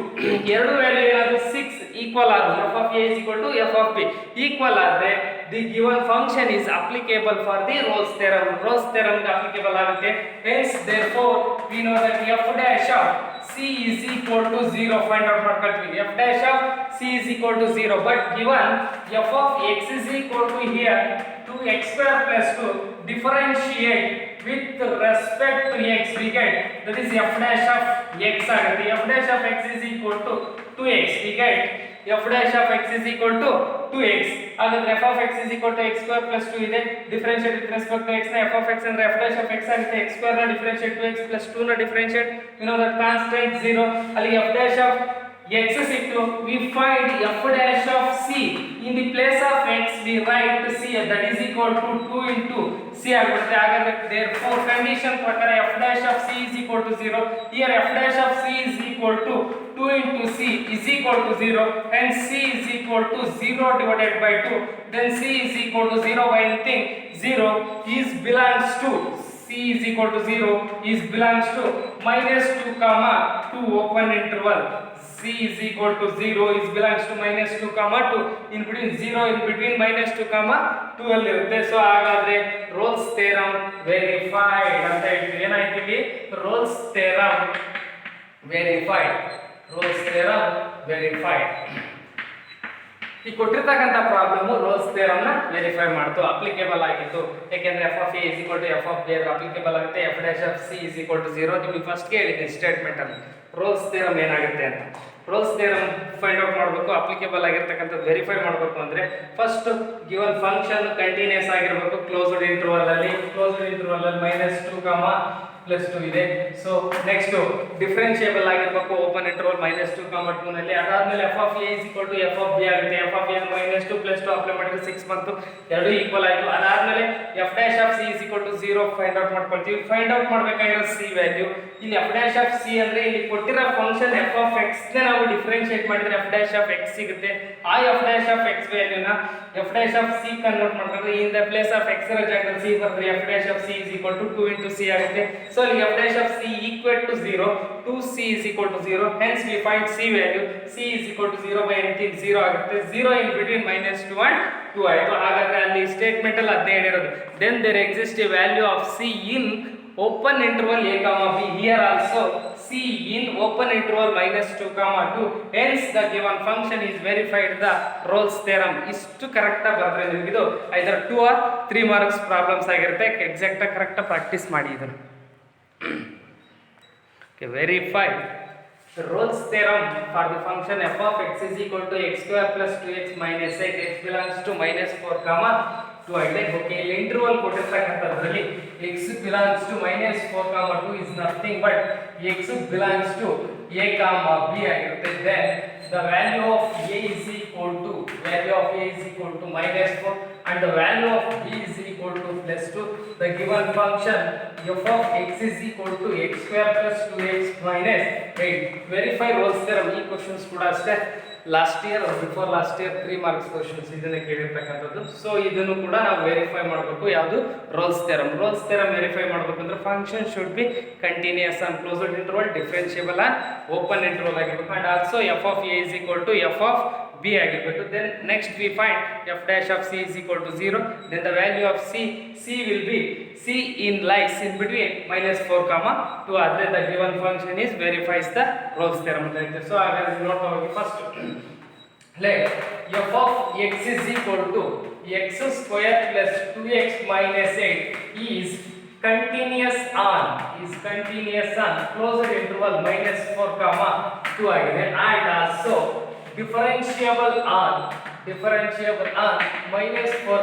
ಎರಡು ವ್ಯಾಲ್ಯೂ ಏನಾದ್ರು 6 ಈಕ್ವಲ್ ಆದ್ರೆ f of a is equal to f of b equal ಆದ್ರೆ the given function is applicable for the Rolle's theorem ಗೆ applicable ಆಗುತ್ತೆ. hence therefore we know that f dash of c is equal to 0 find out ಮಾಡ್ಕೊಳ್ತೀವಿ. f dash of c is equal to 0, but given f of x is equal to here to x square plus 2, differentiate with respect to x we get that is f dash of x ಆಗುತ್ತೆ. f dash of x is equal to 2x, we get f dash of x is equal to 2x. ಹಾಗಾದ್ರೆ f of x is equal to x square plus 2 ಇದೆ. differentiate with respect to x ನ f of x ಅಂದ್ರೆ f dash of x ಆಗುತ್ತೆ. x square ನ differentiate 2x plus 2 ನ differentiate, you know that constant 0. ಅಲ್ಲಿ f dash of x ಸಿಕ್ತು. we find f dash of c in the place of x we write c that is equal to 2 into c ಆಗುತ್ತೆ. ಹಾಗಾದ್ರೆ therefore condition ಪ್ರಕಾರ f dash of c is equal to 0. here f dash of c is equal to 2 into c is equal to 0 and c is equal to 0 divided by 2. then c is equal to 0 by anything 0 is belongs to c is equal to 0 is belongs to minus 2 comma 2 open interval. c is equal to 0 is belongs to minus 2 comma 2 in between 0 in between minus 2 comma 2 ಅಲ್ಲಿ ಇರುತ್ತೆ. ಸೊ ಹಾಗಾದ್ರೆ ರೋಲ್ಸ್ ಥಿಯರಮ್ ವೆರಿಫೈಡ್ ಅಂತ ಹೇಳ್ತೀವಿ. ಏನಾಯ್ತು ಇಲ್ಲಿ ರೋಲ್ಸ್ ಥಿಯರಮ್ ವೆರಿಫೈಡ್. ಈ ಕೊಟ್ಟಿರ್ತಕ್ಕಂಥ ಪ್ರಾಬ್ಲಮ್ ರೋಲ್ಸ್ ಥಿಯರಮ್ ನ ವೆರಿಫೈ ಮಾಡ್ತು, ಅಪ್ಲಿಕೇಬಲ್ ಆಗಿತ್ತು. ಯಾಕೆಂದ್ರೆ f of a is equal to f of b applicable ಆಗುತ್ತೆ. f dash of c is equal to 0 ನಿಮಗೆ ಫಸ್ಟ್ ಹೇಳಿದೆ ಸ್ಟೇಟ್ಮೆಂಟ್ ಅಲ್ಲಿ ರೋಲ್ಸ್ ಥಿಯರಮ್ ಏನಾಗುತ್ತೆ ಅಂತ. ರೋಲ್ಸ್ ಥಿಯರಮ್ ಫೈಂಡ್ ಔಟ್ ಮಾಡಬೇಕು, ಅಪ್ಲಿಕೇಬಲ್ ಆಗಿರ್ತಕ್ಕಂಥದ್ದು ವೆರಿಫೈ ಮಾಡಬೇಕು ಅಂದ್ರೆ ಫಸ್ಟ್ ಗಿವನ್ ಫಂಕ್ಷನ್ ಕಂಟಿನ್ಯೂಸ್ ಆಗಿರಬೇಕು. ಕ್ಲೋಸ್ಡ್ ಇಂಟರ್ವಲ್ ಅಲ್ಲಿ -2, ಪ್ಲಸ್ 2 ಇದೆ. ಸೊ ನೆಕ್ಸ್ಟ್ ಡಿಫರೆನ್ಷಿಯಬಲ್ ಆಗಿರಬೇಕು ಓಪನ್ ಇಂಟರ್ವಲ್ -2, 2 ನಲ್ಲಿ. ಅದಾದ್ಮೇಲೆ f of a is equal to f of b ಆಗುತ್ತೆ. f of a -2 + 2 ಅಪ್ಲೈ ಮಾಡಿದ್ರೆ 6 ಬಂತು, ಎರಡು ಈಕ್ವಲ್ ಆಯ್ತು. ಅದಾದ್ಮೇಲೆ f dash of c is equal to 0 find out ಮಾಡ್ಕೊಳ್ತೀವಿ. ಫೈಂಡ್ ಔಟ್ ಮಾಡಬೇಕಾಗಿರೋ c ವ್ಯಾಲ್ಯೂ ಇಲ್ಲಿ f dash of c ಅಂದ್ರೆ ಇಲ್ಲಿ ಕೊಟ್ಟಿರೋ ಫಂಕ್ಷನ್ f of x ನೇ ನಾವು ಡಿಫರೆನ್ಷಿಯೇಟ್ ಮಾಡಿದ್ರೆ f dash of x ಸಿಗುತ್ತೆ. ಆ f dash of x ವ್ಯಾಲ್ಯೂನ f dash of c convert ಮಾಡ್ಕೊಂಡ್ರೆ in the place of x ಇರೋ ಜಾಗದಲ್ಲಿ c ಬರ್ತದೆ. f dash of c is equal to 2 into c ಆಗುತ್ತೆ. ಸೊ ಇಲ್ಲಿ f dash of c equal to 0, 2c is equal to 0, hence we find c value. c is equal to 0 by anything 0 ಆಗುತ್ತೆ. 0 in between -2 and 2 ಆಯ್ತು. ಹಾಗಾದ್ರೆ ಅಲ್ಲಿ ಸ್ಟೇಟ್ಮೆಂಟ್ ಅಲ್ಲಿ ಅದೇ ಹೇಳಿರೋದು. then there exists a value of c in open interval a comma b. here also c in open interval -2, 2, hence the given function is verified the Rolle's theorem. ಇಷ್ಟು ಕರೆಕ್ಟ್ ಆಗಿ ಬರೆದ್ರೆ ನಿಮಗೆ ಇದು either 2 or 3 ಮಾರ್ಕ್ಸ್ ಪ್ರಾಬ್ಲಮ್ಸ್ ಆಗಿರುತ್ತೆ. ಎಕ್ಸಾಕ್ಟ್ ಆಗಿ ಕರೆಕ್ಟ್ ಆಗಿ ಪ್ರಾಕ್ಟೀಸ್ ಮಾಡಿ ಇದನ್ನು. okay, verify the Rolle's theorem for the function f of x is equal to x square plus 2x minus 8, x belongs to -4, 2 ಆಗಿದೆ. ಓಕೆ, ಇಲ್ಲಿ interval ಕೊಟ್ಟಿರ್ತಕ್ಕಂಥದ್ರಲ್ಲಿ x belongs to -4, 2 is nothing but x belongs to a, b ಆಗಿರುತ್ತೆ. then the value of a is equal to -4 and the value of b is equal to +2. the given function f of x is equal to x square plus 2x minus 8. verify Rolle's theorem. ಈ ಕ್ವೆಶ್ಚನ್ಸ್ ಕೂಡ ಅಷ್ಟೇ last year before last year 3 marks questions ಇದನ್ನ ಕೇಳಿರ್ತಕ್ಕಂಥದ್ದು. ಸೊ ಇದನ್ನು ಕೂಡ ನಾವು ವೆರಿಫೈ ಮಾಡಬೇಕು. ಯಾವುದು? Rolle's theorem. Rolle's theorem verify ಮಾಡಬೇಕಂದ್ರೆ function should be continuous on closed interval, differentiable on open interval ಆಗಿರಬೇಕು, and also f of a is equal to f of b ಆಗಿರಬೇಕು. then next we find f dash of c is equal to 0. then the value of c will be c in lies in between -4, 2 ಆದ್ರೆ the given function is verifies the Rolle's theorem ಅಂತ ಹೇಳ್ತೀವಿ. ಸೊ ಹಾಗಾದ್ರೆ ನೋಡ್ತಾ ಹೋಗಿ first let f of x is equal to x square plus 2x minus 8 is continuous on closed interval -4, 2 ಆಗಿದೆ. and also differentiable on -4,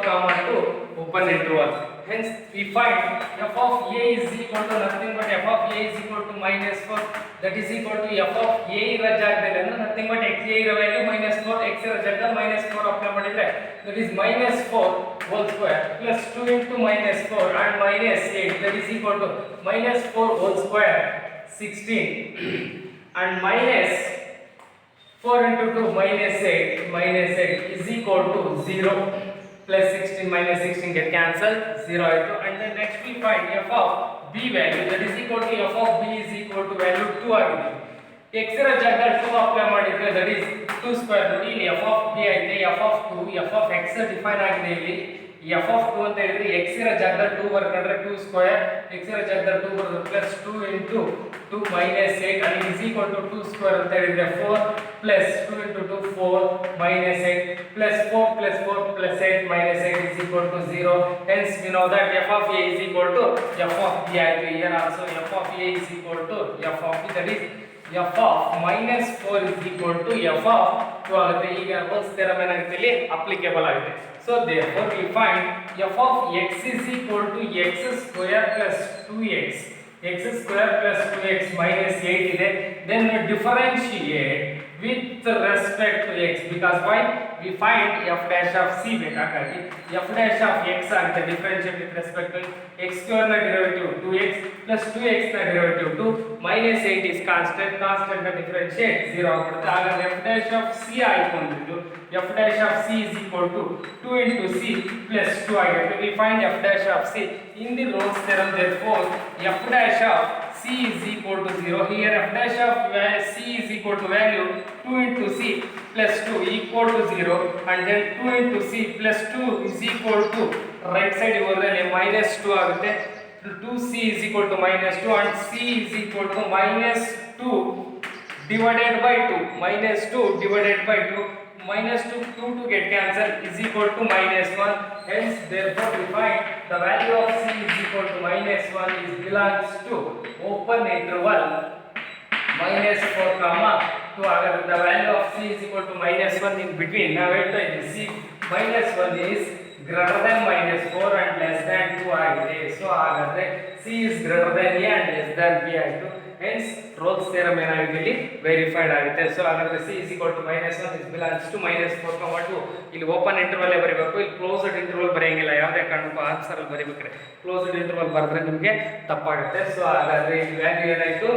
2 open interval. hence we find f of a is equal to nothing but f of a is equal to -4, that is equal to f of a ಇರೋ ಜಾಗದಲ್ಲಿ ಅಂದ್ರೆ nothing but x a ಇರೋ ವ್ಯಾಲ್ಯೂ -4, x ಇರೋ ಜಾಗದಲ್ಲಿ -4 ಅಪ್ಲೈ ಮಾಡಿದ್ರೆ that is -4 whole square plus 2 into -4 and -8, that is equal to -4 whole square 16 and -4 into 2 -8 is equal to 0. plus 16 minus 16 get cancelled, 0 ಆಯಿತು. and then next we find f of b value, that is equal to f of b is equal to value 2 ಆಗಿದೆ. x ರ ಜಾಗದಲ್ಲಿ 2 ಅಪ್ಲೈ ಮಾಡಿದ್ರೆ that is 2 ಸ್ಕ್ವೇರ್. ನೋಡಿ ಇಲ್ಲಿ f of b ಆಗಿದೆ, f of 2, f of x define ಆಗಿದೆ. ಇಲ್ಲಿ f of 2 ಅಂತ ಹೇಳಿದ್ರೆ x ರ ಜಾಗದಲ್ಲಿ 2 ಬರ್ಕೊಂಡ್ರೆ 2 ಸ್ಕ್ವೇರ್, x ರ ಜಾಗದಲ್ಲಿ 2 ಬರುತ್ತೆ plus 2 into 2 minus 8 and is equal to 2 square ಅಂತ ಹೇಳಿದ್ರೆ 4 plus 2 into 2 4 minus 8 plus 4 plus 4 plus 8 minus 8 is equal to 0. hence we know that f of a is equal to f of b ಆಯಿತು. here also f of a is equal to f of b, that is f of -4 is equal to f of 2 ಆಗುತ್ತೆ. ಈಗ Rolle's theorem ಏನಾಗುತ್ತೆ ಇಲ್ಲಿ ಅಪ್ಲಿಕೇಬಲ್ ಆಗುತ್ತೆ. so therefore we find f of x is equal to x square plus 2x plus 2x minus 8 ಇದೆ. then differentiate with respect to x, because why? we find f dash of c ಬೇಕಾಗಿ f dash of x ಆಗುತ್ತೆ. differentiate with respect to x square ನ derivative 2x plus 2x ನ derivative 2 minus 8 is constant ನ differentiate 0 ಆಗುತ್ತೆ. ಹಾಗಾದ್ರೆ f dash of c ಆಯ್ತು. f dash of c is equal to 2 into c plus 2 ಆಗುತ್ತೆ. we find f dash of c in the Rolle's theorem. therefore f dash of c is equal to 0. here f dash of c is equal to value 2 into c plus 2 equal to 0, and then 2 into c plus 2 is equal to right side ಹೋದ್ರೆ -2 ಆಗುತ್ತೆ. 2c is equal to -2 and c is equal to -2 divided by 2, -2 divided by 2, -2 to get cancelled is equal to -1. hence therefore we find the value of c is equal to -1 is belongs to open interval -4, 2 ಹಾಗಾದ್ರೆ the value of c is equal to -1 in between. ನಾವು ಹೇಳ್ತಾ ಇದ್ದೀವಿ c -1 is greater than -4 and less than 2 ಆಗಿದೆ. ಸೊ ಹಾಗಾದ್ರೆ c C is greater than A and less than B ಆಯಿತು. Hence Rolle's theorem ಏನಾಗುತ್ತೆ ಇಲ್ಲಿ ವೆರಿಫೈಡ್ ಆಗುತ್ತೆ. ಸೊ ಹಾಗಾದ್ರೆ C is equal to -1 is belongs to -4,2 ಇಲ್ಲಿ ಓಪನ್ ಇಂಟರ್ವಲ್ ಬರೀಬೇಕು, ಇಲ್ಲಿ ಕ್ಲೋಸ್ಡ್ ಇಂಟರ್ವಲ್ ಬರೆಯಂಗಿಲ್ಲ, ಯಾವುದೇ ಕಾರಣಕ್ಕೂ ಆನ್ಸರ್ ಅಲ್ಲಿ ಬರೀಬೇಕ್ರೆ ಕ್ಲೋಸ್ಡ್ ಇಂಟರ್ವಲ್ ಬರೆದ್ರೆ ನಿಮಗೆ ತಪ್ಪಾಗುತ್ತೆ. ಸೊ ಹಾಗಾದ್ರೆ ಇಲ್ಲಿ ವ್ಯಾಲ್ಯೂ ಏನಾಯಿತು,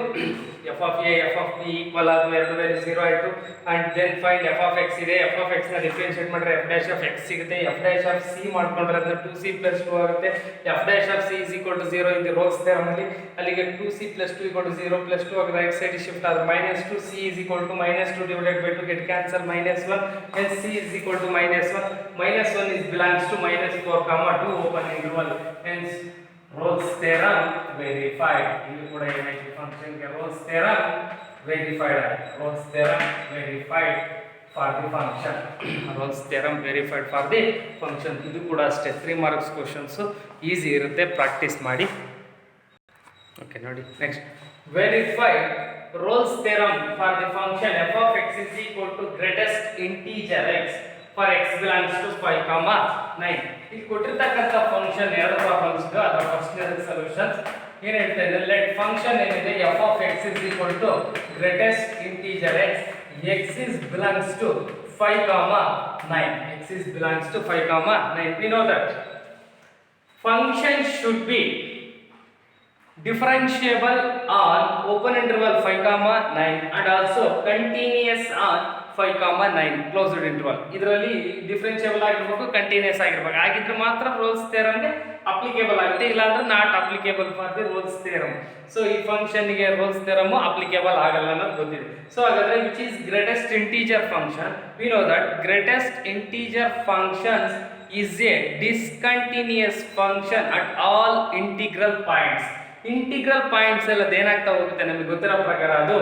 f of a f of b equal ಆದವು, ಎರಡು ವ್ಯಾಲ್ಯೂ 0 ಆಯಿತು. And then find f of x ಇದೆ, f of x ನ ಡಿಫರೆನ್ಷಿಯೇಟ್ ಮಾಡಿದ್ರೆ f dash of x ಸಿಗುತ್ತೆ, f dash of c ಮಾಡ್ಕೊಂಡ್ರೆ ಅದು 2c + 2 ಆಗುತ್ತೆ. f dash of c is equal to 0 in the Rolle's theorem ಅಲ್ಲಿ ಅಲ್ಲಿಗೆ 2c + 2 = 0 + 2 ಆಗಿ ರೈಟ್ ಸೈಡ್ ಶಿಫ್ಟ್ ಆದ್ರೆ -2 c is equal to -2 divided by 2 get cancel -1 hence c is equal to -1 -1 is belongs to -4, 2 open interval hence Rolle's theorem verified. ಇಲ್ಲಿ ಕೂಡ ಏನಾಯ್ತು ಫಂಕ್ಷನ್ ಗೆ Rolle's theorem verified ಆಗಿದೆ. Rolle's theorem verified for the function. Rolle's theorem verified for the function. ಇದು ಕೂಡ ಅಷ್ಟೇ 3 ಮಾರ್ಕ್ಸ್ ಕ್ವೆಶ್ಚನ್ಸ್ ಈಸಿ ಇರುತ್ತೆ, ಪ್ರಾಕ್ಟೀಸ್ ಮಾಡಿ. ಓಕೆ ನೋಡಿ next, verify Rolle's theorem for the function f of x is equal to greatest integer x for x belongs to 5, 9. ಇಲ್ಲಿ ಕೊಟ್ಟಿರ್ತಕ್ಕಂಥ ಫಂಕ್ಷನ್ ಎರಡು ಪ್ರಾಬ್ಲಮ್ಸ್ ಇದೆ, ಅದರ ಫಸ್ಟ್ ಸೊಲ್ಯೂಷನ್ಸ್ ಏನು ಹೇಳ್ತಾ ಇದೆ, ಲೆಟ್ ಫಂಕ್ಷನ್ ಏನಿದೆ f of x is equal to greatest integer x, x is belongs to 5, 9. x is belongs to 5, 9. We know that function should be differentiable on open interval 5, 9 and also continuous on 5, 9 closed interval. ಇದರಲ್ಲಿ ಡಿಫರೆನ್ಷಿಯಬಲ್ ಆಗಿರಬೇಕು, ಕಂಟಿನ್ಯೂಸ್ ಆಗಿರಬೇಕು, ಆಗಿದ್ರೆ ಮಾತ್ರ Rolle's theorem ಗೆ ಅಪ್ಲಿಕೇಬಲ್ ಆಗುತ್ತೆ, ಇಲ್ಲ ಅಂದ್ರೆ not applicable for the Rolle's theorem. So ಈ ಫಂಕ್ಷನ್ ಗೆ Rolle's theorem ಅಪ್ಲಿಕೇಬಲ್ ಆಗಲ್ಲ ಅನ್ನೋದು ಗೊತ್ತಿದೆ. ಸೊ ಹಾಗಾದ್ರೆ which is greatest integer function, we know that greatest integer functions is a discontinuous function at all integral points. Integral points ಎಲ್ಲ ಏನಾಗ್ತಾ ಹೋಗುತ್ತೆ ನಮಗೆ ಗೊತ್ತಿರೋ ಪ್ರಕಾರ ಅದು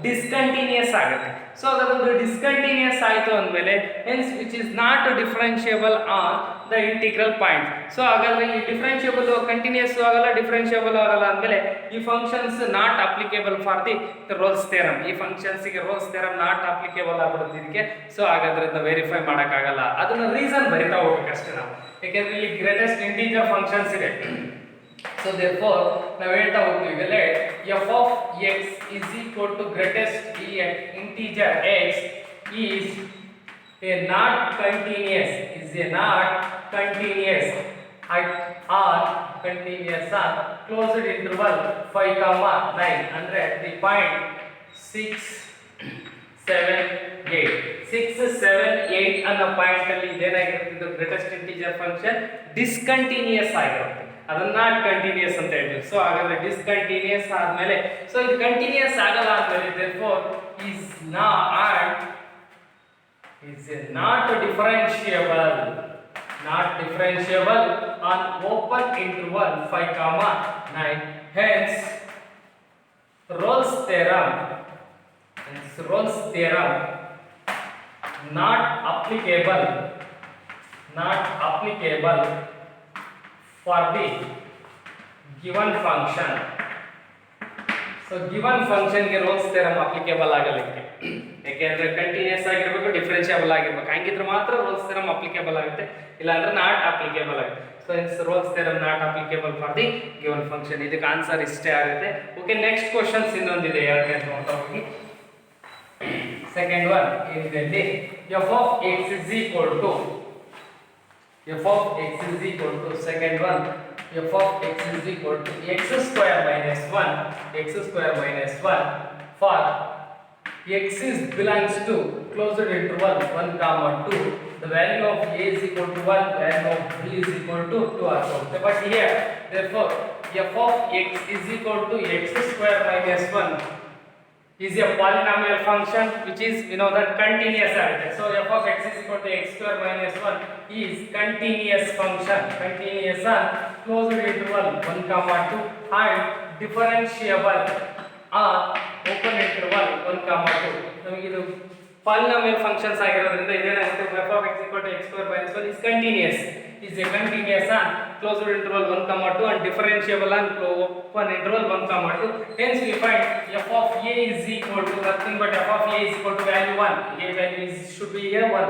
ಡಿಸ್ಕಂಟಿನ್ಯೂಸ್ ಆಗುತ್ತೆ. ಸೊ ಅದೊಂದು ಡಿಸ್ಕಂಟಿನ್ಯೂಸ್ ಆಯಿತು ಅಂದಮೇಲೆ hence which is not differentiable on the integral point. So ಹಾಗಾದ್ರೆ ಈ ಡಿಫರೆನ್ಷಿಯಬಲ್ ಕಂಟಿನ್ಯೂಸ್ ಆಗಲ್ಲ, ಡಿಫರೆನ್ಷಿಯಬಲ್ ಆಗಲ್ಲ ಅಂದಮೇಲೆ ಈ functions not applicable for the Rolle's theorem. ಈ ಫಂಕ್ಷನ್ಸ್ಗೆ Rolle's theorem ನಾಟ್ ಅಪ್ಲಿಕೇಬಲ್ ಆಗ್ಬಿಡುತ್ತೆ ಇದಕ್ಕೆ. ಸೊ ಹಾಗಾದ್ರೆ ಅದನ್ನ ವೆರಿಫೈ ಮಾಡೋಕ್ಕಾಗಲ್ಲ, ಅದನ್ನ ರೀಸನ್ ಬರಿತಾ ಹೋಗ್ಬೇಕಷ್ಟೇ ನಾವು, ಯಾಕೆಂದ್ರೆ ಇಲ್ಲಿ ಗ್ರೇಟೆಸ್ಟ್ ಇಂಟಿಜರ್ ಫಂಕ್ಷನ್ಸ್ ಇದೆ. So therefore ನಾವು ಹೇಳ್ತಾ ಹೋಗ್ತೀವಿ let f of x is equal to greatest integer x is a not continuous at or continuous on closed interval 5, 9 ಅಂದ್ರೆ the point 6, 7, 8 ಅನ್ನೋ ಪಾಯಿಂಟ್ ಅಲ್ಲಿ ಏನಾಗಿರುತ್ತೆ, ಇದು ಗ್ರೇಟೆಸ್ಟ್ ಇಂಟಿಜರ್ ಫಂಕ್ಷನ್ ಡಿಸ್ಕಂಟಿನ್ಯೂಸ್ ಆಗಿರುತ್ತೆ, ಅದನ್ನ ನಾಟ್ ಕಂಟಿನ್ಯೂಸ್ ಅಂತ ಹೇಳ್ತೀವಿ. ಸೊ ಹಾಗಾದ್ರೆ ಡಿಸ್ಕಂಟಿನ್ಯೂಸ್ ಆದ್ಮೇಲೆ ಸೊ ಇದು ಕಂಟಿನ್ಯೂಸ್ ಆಗಲ್ಲ ಅಂದ್ಮೇಲೆ therefore is not differentiable on open interval 5, 9. Hence Rolle's theorem not applicable for the given function. So given function ಗೆ Rolle's theorem applicable ಆಗಲ್ಲ, ಯಾಕೆಂದ್ರೆ ಕಂಟಿನ್ಯೂಸ್ ಆಗಿರಬೇಕು, ಡಿಫರೆನ್ಷಿಯಬಲ್ ಆಗಿರಬೇಕು, ಹಂಗಿದ್ರೆ ಮಾತ್ರ Rolle's theorem applicable ಆಗುತ್ತೆ, ಇಲ್ಲ ಅಂದ್ರೆ ನಾಟ್ ಅಪ್ಲಿಕೇಬಲ್ ಆಗುತ್ತೆ. So it's Rolle's theorem not applicable for the given function. ಇದಕ್ಕೆ ಆನ್ಸರ್ ಇಷ್ಟೇ ಆಗುತ್ತೆ. ಓಕೆ, ನೆಕ್ಸ್ಟ್ ಕ್ವೆಶ್ಚನ್ಸ್ ಇನ್ನೊಂದಿದೆ, ಎರಡನೇ ನೋಡ್ತಾ ಹೋಗಿ. ಸೆಕೆಂಡ್ ಒನ್ ಏನಿದೆ ಅಲ್ಲಿ, f of x is equal to second one f of x is equal to x square minus 1 for x is belongs to closed interval 1, 2. The value of a is equal to 1, value of b is equal to 2 also. But here therefore f of x is equal to x square minus 1 is a polynomial function which is, we know that, continuous ಆಗುತ್ತೆ. So f of x is equal to x square minus 1 is continuous function, continuous on closed interval 1, 2 and differentiable on open interval 1, 2. ನಮಗೆ ಇದು polynomial functions ಆಗಿರೋದ್ರಿಂದ ಇದೇನಾಗುತ್ತೆ, f of x equal to x square minus 1 is continuous on closed interval 1, 2 and differentiable on open interval 1, 2. Hence we find f of a is equal to nothing but f of a is equal to value 1. A value should be here 1.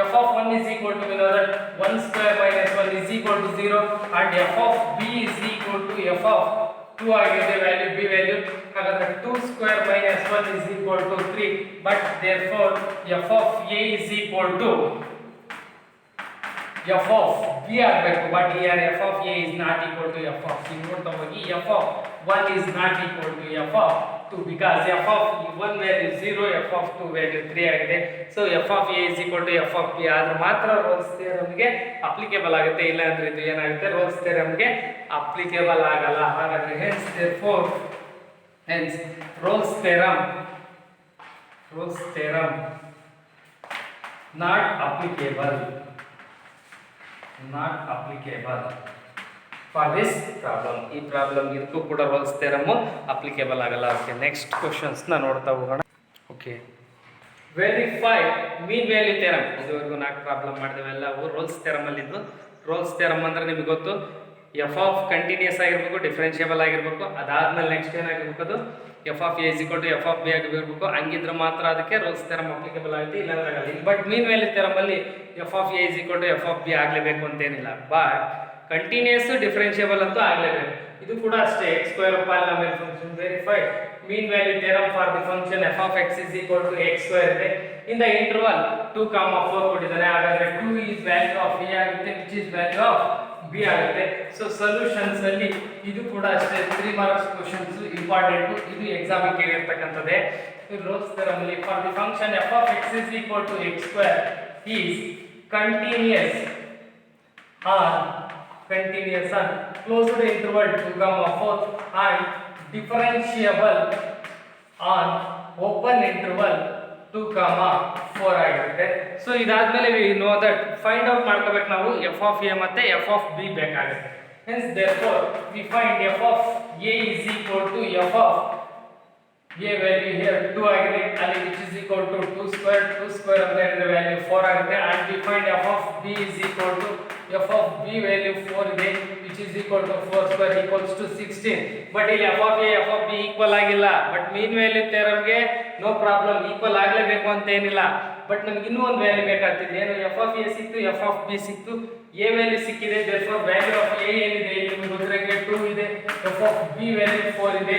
f of 1 is equal to, we know that 1 square minus 1 is equal to 0 and f of b is equal to f of 2 ಆಗಿದೆ ವ್ಯಾಲ್ಯೂ ಬಿ ವ್ಯಾಲ್ಯೂ. ಹಾಗಾದ್ರೆ 2 square minus 1 is equal to 3. But therefore f of a is equal to f of b ಆಗಬೇಕು. But here f of a is not equal to f of c. ನೋಡ್ತಾ ಹೋಗಿ f of 1 is not equal to f of 2 because f of 1 value 0, f of 2 value 3 ಆಗಿದೆ. So f of a is equal to f of b ಆದ್ರೆ ಮಾತ್ರ ರೋಲ್ಸ್ ಥಿಯರಮ್ಗೆ ಅಪ್ಲಿಕೇಬಲ್ ಆಗುತ್ತೆ. ಇಲ್ಲ ಅಂದ್ರೆ ಇದು ಏನಾಗುತ್ತೆ, ರೋಲ್ಸ್ ಥಿಯರಮ್ಗೆ ಅಪ್ಲಿಕೇಬಲ್ ಆಗಲ್ಲ. ಹಾಗಾಗಿ hence therefore hence Rolle's theorem not applicable for this problem. ಈ ಪ್ರಾಬ್ಲಮ್ ಇದಕ್ಕೂ ಕೂಡ ರೋಲ್ಸ್ ಥಿಯರಮ್ ಅಪ್ಲಿಕೇಬಲ್ ಆಗಲ್ಲ. ಓಕೆ, ನೆಕ್ಸ್ಟ್ ಕ್ವಶನ್ಸ್ ನ ನೋಡ್ತಾ ಹೋಗೋಣ. Okay, verify mean value theorem. ಇದುವರೆಗೂ 4 ಪ್ರಾಬ್ಲಮ್ ಮಾಡಿದೆವು, ಎಲ್ಲವೂ ರೋಲ್ಸ್ ಥಿಯರಮ್ ಅಲ್ಲಿ ಇದ್ದು. ರೋಲ್ಸ್ ಥಿಯರಮ್ ಅಂದ್ರೆ ನಿಮಗೆ ಗೊತ್ತು, ಎಫ್ ಆಫ್ ಕಂಟಿನ್ಯೂಸ್ ಆಗಿರ್ಬೇಕು, ಡಿಫರೆನ್ಷಿಯಬಲ್ ಆಗಿರ್ಬೇಕು. ಅದಾದ್ಮೇಲೆ ನೆಕ್ಸ್ಟ್ ಏನಾಗಿರ್ಬೇಕು, ಅದು f of a is equal to f of b ಆಗಿರ್ಬೇಕು. ಹಂಗಿದ್ರೆ ಮಾತ್ರ ಅದಕ್ಕೆ ರೋಲ್ಸ್ ಥಿಯರಮ್ ಅಪ್ಲಿಕೇಬಲ್ ಆಗುತ್ತೆ, ಇಲ್ಲಾಂದ್ರೆ ಆಗಲ್ಲ. ಬಟ್ ಮೀನ್ ವ್ಯಾಲ್ಯೂ ಥಿಯರಮ್ ಅಲ್ಲಿ f of a is equal to f of b ಆಗಲೇಬೇಕು ಅಂತೇನಿಲ್ಲ. ಬಟ್ ಕಂಟಿನ್ಯೂಸ್ ಡಿಫರೆನ್ಷಿಯಬಲ್ ಅಂತೂ ಆಗಲೇಬೇಕು. ಇದು ಕೂಡ ಅಷ್ಟೇ, x square polynomial function. Verify mean value theorem for the function f of x is equal to x square ಇದೆ. ಇನ್ ದ ಇಂಟರ್ವಲ್ 2, 4 ಕೊಟ್ಟಿದ್ದಾರೆ. ಹಾಗಾದ್ರೆ 2 ಇಸ್ ವ್ಯಾಲ್ಯೂ ಆಫ್ ಎ ಆಗುತ್ತೆ, which is value of b ಆಗುತ್ತೆ. ಸೊ ಸೊಲ್ಯೂಷನ್ಸ್ ಅಲ್ಲಿ ಇದು ಕೂಡ ಅಷ್ಟೇ 3 ಮಾರ್ಕ್ಸ್ ಕ್ವಶನ್ಸ್ ಇಂಪಾರ್ಟೆಂಟ್. ಇದು ಎಕ್ಸಾಮ್ ಗೆ ಕೇಳಿರ್ತಕ್ಕಂಥದ್ದೇ. ರೋಲ್ಸ್ ಥಿಯರಮ್ ಅಲ್ಲಿ for the function f of x is equal to x square is continuous on closed interval 2, 4 and differentiable on open interval 2, 4 ಆಗಿರುತ್ತೆ. ಸೊ ಇದಾದ್ಮೇಲೆ we know that find out ಮಾಡ್ಕೋಬೇಕು ನಾವು ಎಫ್ ಆಫ್ ಎ ಮತ್ತೆ ಎಫ್ ಆಫ್ ಬಿ ಬೇಕಾಗುತ್ತೆ. Hence therefore we find f of a is equal to f of a value here 2 ಆಗಿದೆ, ಅಲ್ಲಿ which is equal to 2 square ಅಂದ್ರೆ ವ್ಯಾಲ್ಯೂ 4 ಆಗುತ್ತೆ. And we find f of b is equal to f of b value 4 ಇದೆ, which is equal to 4 square equals to 16. But ಇಲ್ಲಿ f of a f of b equal ಆಗಿಲ್ಲ. ಬಟ್ ಮೀನ್ ವ್ಯಾಲ್ಯೂ ಥಿಯರಮ್ಗೆ ನೋ ಪ್ರಾಬ್ಲಮ್, ಈಕ್ವಲ್ ಆಗಲೇಬೇಕು ಅಂತ ಏನಿಲ್ಲ. ಬಟ್ ನಮ್ಗೆ ಇನ್ನೂ ಒಂದು ವ್ಯಾಲ್ಯೂ ಬೇಕಾಗ್ತಿದೆ. ಏನು, ಎಫ್ ಆಫ್ ಎ ಸಿಕ್ತು, ಎಫ್ ಆಫ್ ಬಿ ಸಿಕ್ತು, ಎ ವ್ಯಾಲ್ಯೂ ಸಿಕ್ಕಿದೆ. ದೇರ್ಫೋರ್ ವ್ಯಾಲ್ಯೂ ಆಫ್ ಎ ಏನಿದೆ ಇಲ್ಲಿ ನಿಮಗೆ ಗೊತ್ತಿರಂಗೆ 2 ಇದೆ, ಎಫ್ ಆಫ್ ಬಿ ವ್ಯಾಲ್ಯೂ 4 ಇದೆ,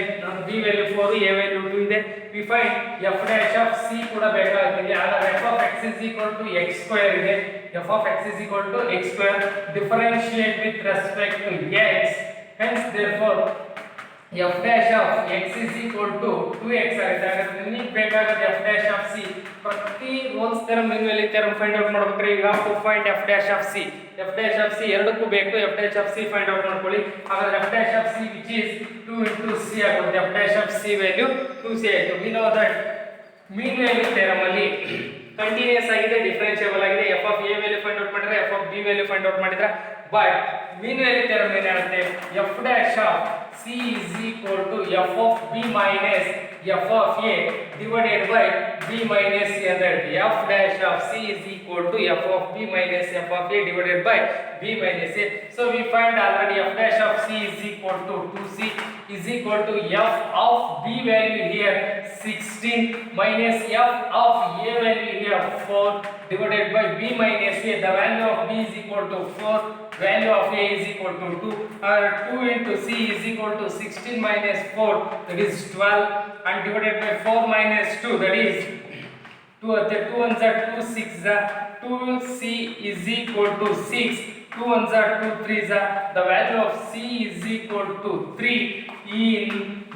ಬಿ ವ್ಯಾಲ್ಯೂ 4, ಎ ವ್ಯಾಲ್ಯೂ 2 ಇದೆ. We find f dash of c ಕೂಡ ಬೇಕಾಗ್ತಿದೆ. ಆಗ f of x is equal to x square ಇದೆ, f of x is equal to x square differentiate with respect to x. Hence therefore f dash of x is equal to 2x ಆಗುತ್ತೆ. ಹಾಗಾದ್ರೆ ನಿಮಗೆ ಬೇಕಾಗುತ್ತೆ ಎಫ್ ಡ್ಯಾಶ್ ಆಫ್ ಸಿ. ಪ್ರತಿ Rolle's theorem mean value theorem find out ಮಾಡ್ಬೇಕ್ರೆ ಈಗ to find f dash of c. F dash of c ಎರಡಕ್ಕೂ ಬೇಕು, f dash of c find out ಮಾಡ್ಕೊಳ್ಳಿ. ಹಾಗಾದ್ರೆ f dash of c which is 2 into c ಆಗುತ್ತೆ. F dash of c value 2c ಆಯಿತು. We know that mean value theorem ಅಲ್ಲಿ ಕಂಟಿನ್ಯೂಸ್ ಆಗಿದೆ, ಡಿಫರೆನ್ಷಿಯಬಲ್ ಆಗಿದೆ. F of a value find out ಮಾಡಿದ್ರೆ, f of b value find out ಮಾಡಿದ್ರೆ. ಬಟ್ ಮೀನ್ ವ್ಯಾಲ್ಯೂ ಥಿಯರಮ್ ಏನಾಗುತ್ತೆ, f dash of c is equal to f of b minus f of a divided by b minus c ಅಂದ್ರೆ f dash of c is equal to f of b minus f of a divided by b minus a. So we find already f dash of c is equal to 2c is equal to f of b value here 16 minus f of a value here 4 divided by b minus a. The value of b is equal to 4, value of a is equal to 2. 2 into c is equal to 16 minus 4, that is 12, and divided by 4 minus 2, that is 2 ones are 2 6 2c is equal to 6, 2 ones are 2 3s. The value of c is equal to 3 in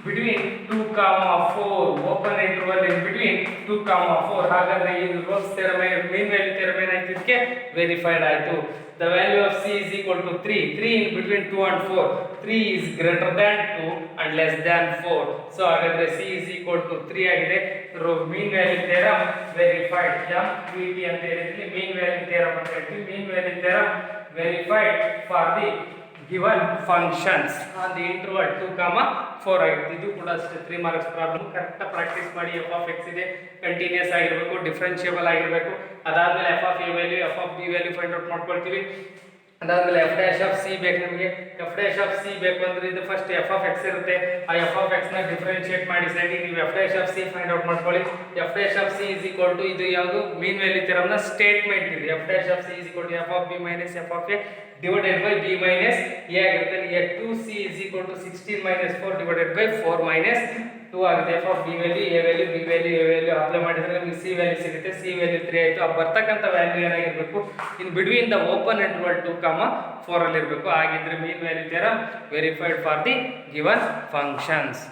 between 2, 4, open interval in between 2, 4. ಹಾಗಾದ್ರೆ ಈ Rolle's theorem mean value theorem ಏನಾಯ್ತು, ಇದಕ್ಕೆ ವೆರಿಫೈಡ್ ಆಯಿತು. The value of c is equal to 3 in between 2 and 4. 3 is greater than 2 and less than 4. So ಹಾಗಾದ್ರೆ c is equal to 3 ಆಗಿದೆ. ಮೀನ್ ವ್ಯಾಲ್ಯೂ ಥಿಯರಮ್ ವೆರಿಫೈಡ್. MVT ಅಂತ ಹೇಳಿದ್ವಿ, ಮೀನ್ ವ್ಯಾಲ್ಯೂ ಥಿಯರಮ್ ಅಂತ ಹೇಳ್ತೀವಿ. ಮೀನ್ value theorem verified for the given functions on the interval 2, 4 ಆಗಿದೆ. ಇದು ಕೂಡ ಅಷ್ಟೇ 3 ಮಾರ್ಕ್ಸ್ ಪ್ರಾಬ್ಲಮ್. ಕರೆಕ್ಟ್ ಪ್ರಾಕ್ಟೀಸ್ ಮಾಡಿ. ಎಫ್ ಆಫ್ ಎಕ್ಸ್ ಇದೆ, ಕಂಟಿನ್ಯೂಸ್ ಆಗಿರಬೇಕು, ಡಿಫರೆನ್ಷಿಯಬಲ್ ಆಗಿರಬೇಕು. ಅದಾದ್ಮೇಲೆ f of a value, F of b value find out ಮಾಡ್ಕೊಳ್ತೀವಿ. ಅದಾದ್ಮೇಲೆ ಎಫ್ ಡ್ಯಾಶ್ ಆಫ್ ಸಿ ಬೇಕು ನಮಗೆ. ಎಫ್ ಡ್ಯಾಶ್ ಆಫ್ ಸಿ ಬೇಕು ಅಂದ್ರೆ ಇದು ಫಸ್ಟ್ ಎಫ್ ಆಫ್ ಎಕ್ಸ್ ಇರುತ್ತೆ, ಆ ಎಫ್ ಆಫ್ ಎಕ್ಸ್ ನ ಡಿಫರೆನ್ಶಿಯೇಟ್ ಮಾಡಿ ಸೈಡಿಗೆ ನೀವು f dash of c find out ಮಾಡ್ಕೊಳ್ಳಿ. F dash of c is equal to ಇದು ಯಾವುದು ಮೀನ್ ವ್ಯಾಲ್ಯೂ ಥಿಯರಮ್ ನ ಸ್ಟೇಟ್ಮೆಂಟ್ ಇದೆ. F dash of c is equal to f of b minus f of a divided by b minus a ಆಗುತ್ತೆ. ಈಗ 2c is equal to 16 minus 4 divided by 4 minus 2 ಆಗುತ್ತೆ. f of b value a value b value a value apply ಮಾಡಿದ್ರೆ ನಮಗೆ c ವ್ಯಾಲ್ಯೂ ಸಿಗುತ್ತೆ. c ವ್ಯಾಲ್ಯೂ 3 ಆಯಿತು. ಆ ಬರ್ತಕ್ಕಂಥ ವ್ಯಾಲ್ಯೂ ಏನಾಗಿರಬೇಕು, in between the open interval 2, 4 ಅಲ್ಲಿ ಇರಬೇಕು. ಆಗಿದ್ರೆ ಮೀನ್ value theorem verified for the given functions.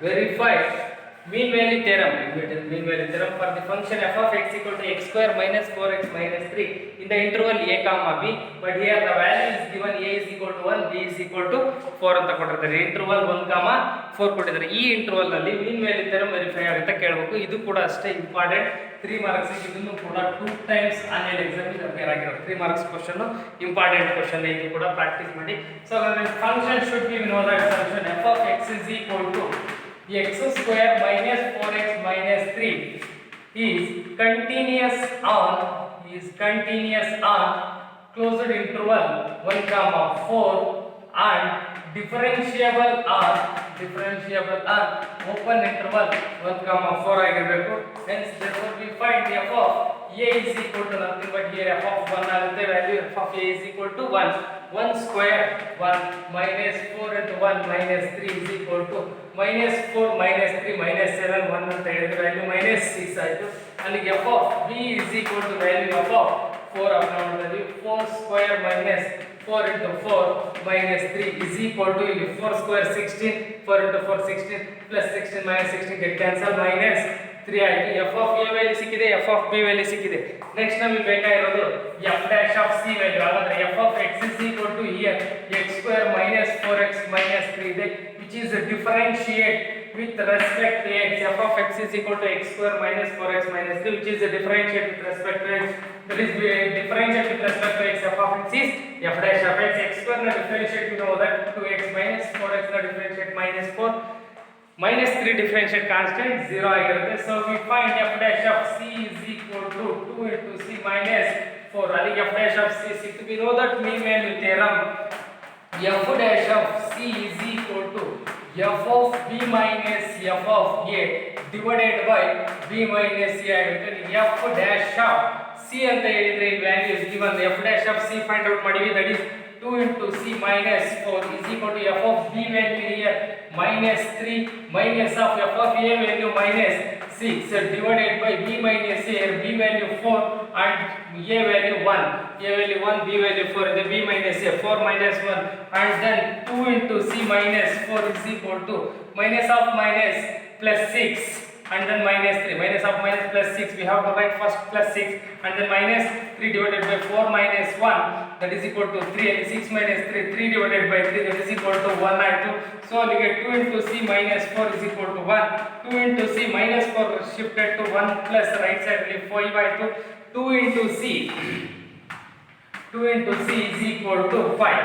Verify mean value theorem. Mean value theorem for the function f of x equal to x square minus 4x minus 3 in the interval a comma b, but here the value is given a is equal to 1, b is equal to 4 ಅಂತ ಕೊಟ್ಟಿರ್ತಾರೆ. ಇಂಟರ್ವಲ್ 1, 4 ಕೊಟ್ಟಿದ್ದಾರೆ. ಈ ಇಂಟರ್ವಲ್ ನಲ್ಲಿ ಮೀನ್ ವ್ಯಾಲ್ಯೂ ಥಿಯರಮ್ ವೆರಿಫೈ ಆಗುತ್ತೆ ಕೇಳಬೇಕು. ಇದು ಕೂಡ ಅಷ್ಟೇ ಇಂಪಾರ್ಟೆಂಟ್. 3 ಮಾರ್ಕ್ಸ್ ಇದನ್ನು ಕೂಡ 2 ಟೈಮ್ಸ್ ಆನ್ಯುವಲ್ ಎಕ್ಸಾಮ್ ಗೆ ಅಪಿಯರ್ ಆಗಿರೋದು. 3 ಮಾರ್ಕ್ಸ್ ಕ್ವೆಶ್ಚನ್ ಇಂಪಾರ್ಟೆಂಟ್ ಕ್ವೆಶ್ಚನ್. ಇದು ಕೂಡ ಪ್ರಾಕ್ಟೀಸ್ ಮಾಡಿ. So function should be no that function f of x is equal to x square minus 4x minus 3 is continuous on closed interval 1, 4 and differentiable on open interval 1, 4 ಆಗಿರಬೇಕು. Hence therefore we find f of a is equal to nothing but here f of 1 ಆಗುತ್ತೆ. value f of a is equal to 1 square 1 minus 4 into 1 minus 3 is equal to minus 4 minus 3 minus 7 1 ಅಂತ ಹೇಳಿದ್ರೆ ವ್ಯಾಲ್ಯೂ minus 6 ಆಯಿತು. ಅಲ್ಲಿಗೆ f of b is equal to value of 4 apply ಮಾಡಿದ್ವಿ. 4 square minus 4 into 4 minus 3 is equal to ಇಲ್ಲಿ 4 square 16, 4 into 4 16 plus 16 minus 16 get cancel minus 3 ಆಯಿತು. f of a ವ್ಯಾಲ್ಯೂ ಸಿಕ್ಕಿದೆ, f of b ವ್ಯಾಲ್ಯೂ ಸಿಕ್ಕಿದೆ. ನೆಕ್ಸ್ಟ್ ನಮಗೆ ಬೇಕಾಗಿರೋದು f dash of c value. ಹಾಗಾದ್ರೆ f of x is equal to here x square minus 4x minus 3 ಇದೆ, which is a differentiate with respect to x. f of x is equal to x square minus 4x minus 3, which is a differentiate with respect to x. That is differentiate with respect to x. f of x is f dash of x. x square na differentiate you know that 2x minus 4x na differentiate minus 4 minus 3 differentiate constant 0 ಆಗಿರುತ್ತೆ. So we find f dash of c is equal to 2 into c minus 4. ಅಲ್ಲಿ f dash of c ಸಿಕ್ತು. We know that mean value theorem f dash of c is equal to f of b minus f of a divided by b minus a ಆಗುತ್ತೆ. f dash of c ಅಂತ ಹೇಳಿದ್ರೆ ಈ value is given. f dash of c find out ಮಾಡಿವಿ. that is 2 into c minus 4 is equal to f of b value here minus 3 minus of f of a value minus 6 divided by b minus a, b value 4 and a value 1, a value 1, b value 4, the b minus a 4 minus 1 and then 2 into c minus 4 is equal to minus of minus plus 6 and then minus 3, minus of minus plus 6, we have to write first plus 6 and then minus 3 divided by 4 minus 1, that is equal to 3, and 6 minus 3, 3 divided by 3, that is equal to 1 and 2. So we get 2 into c minus 4 is equal to 1, 2 into c minus 4 shifted to 1 plus right side 5 by 2, 2 into c is equal to 5.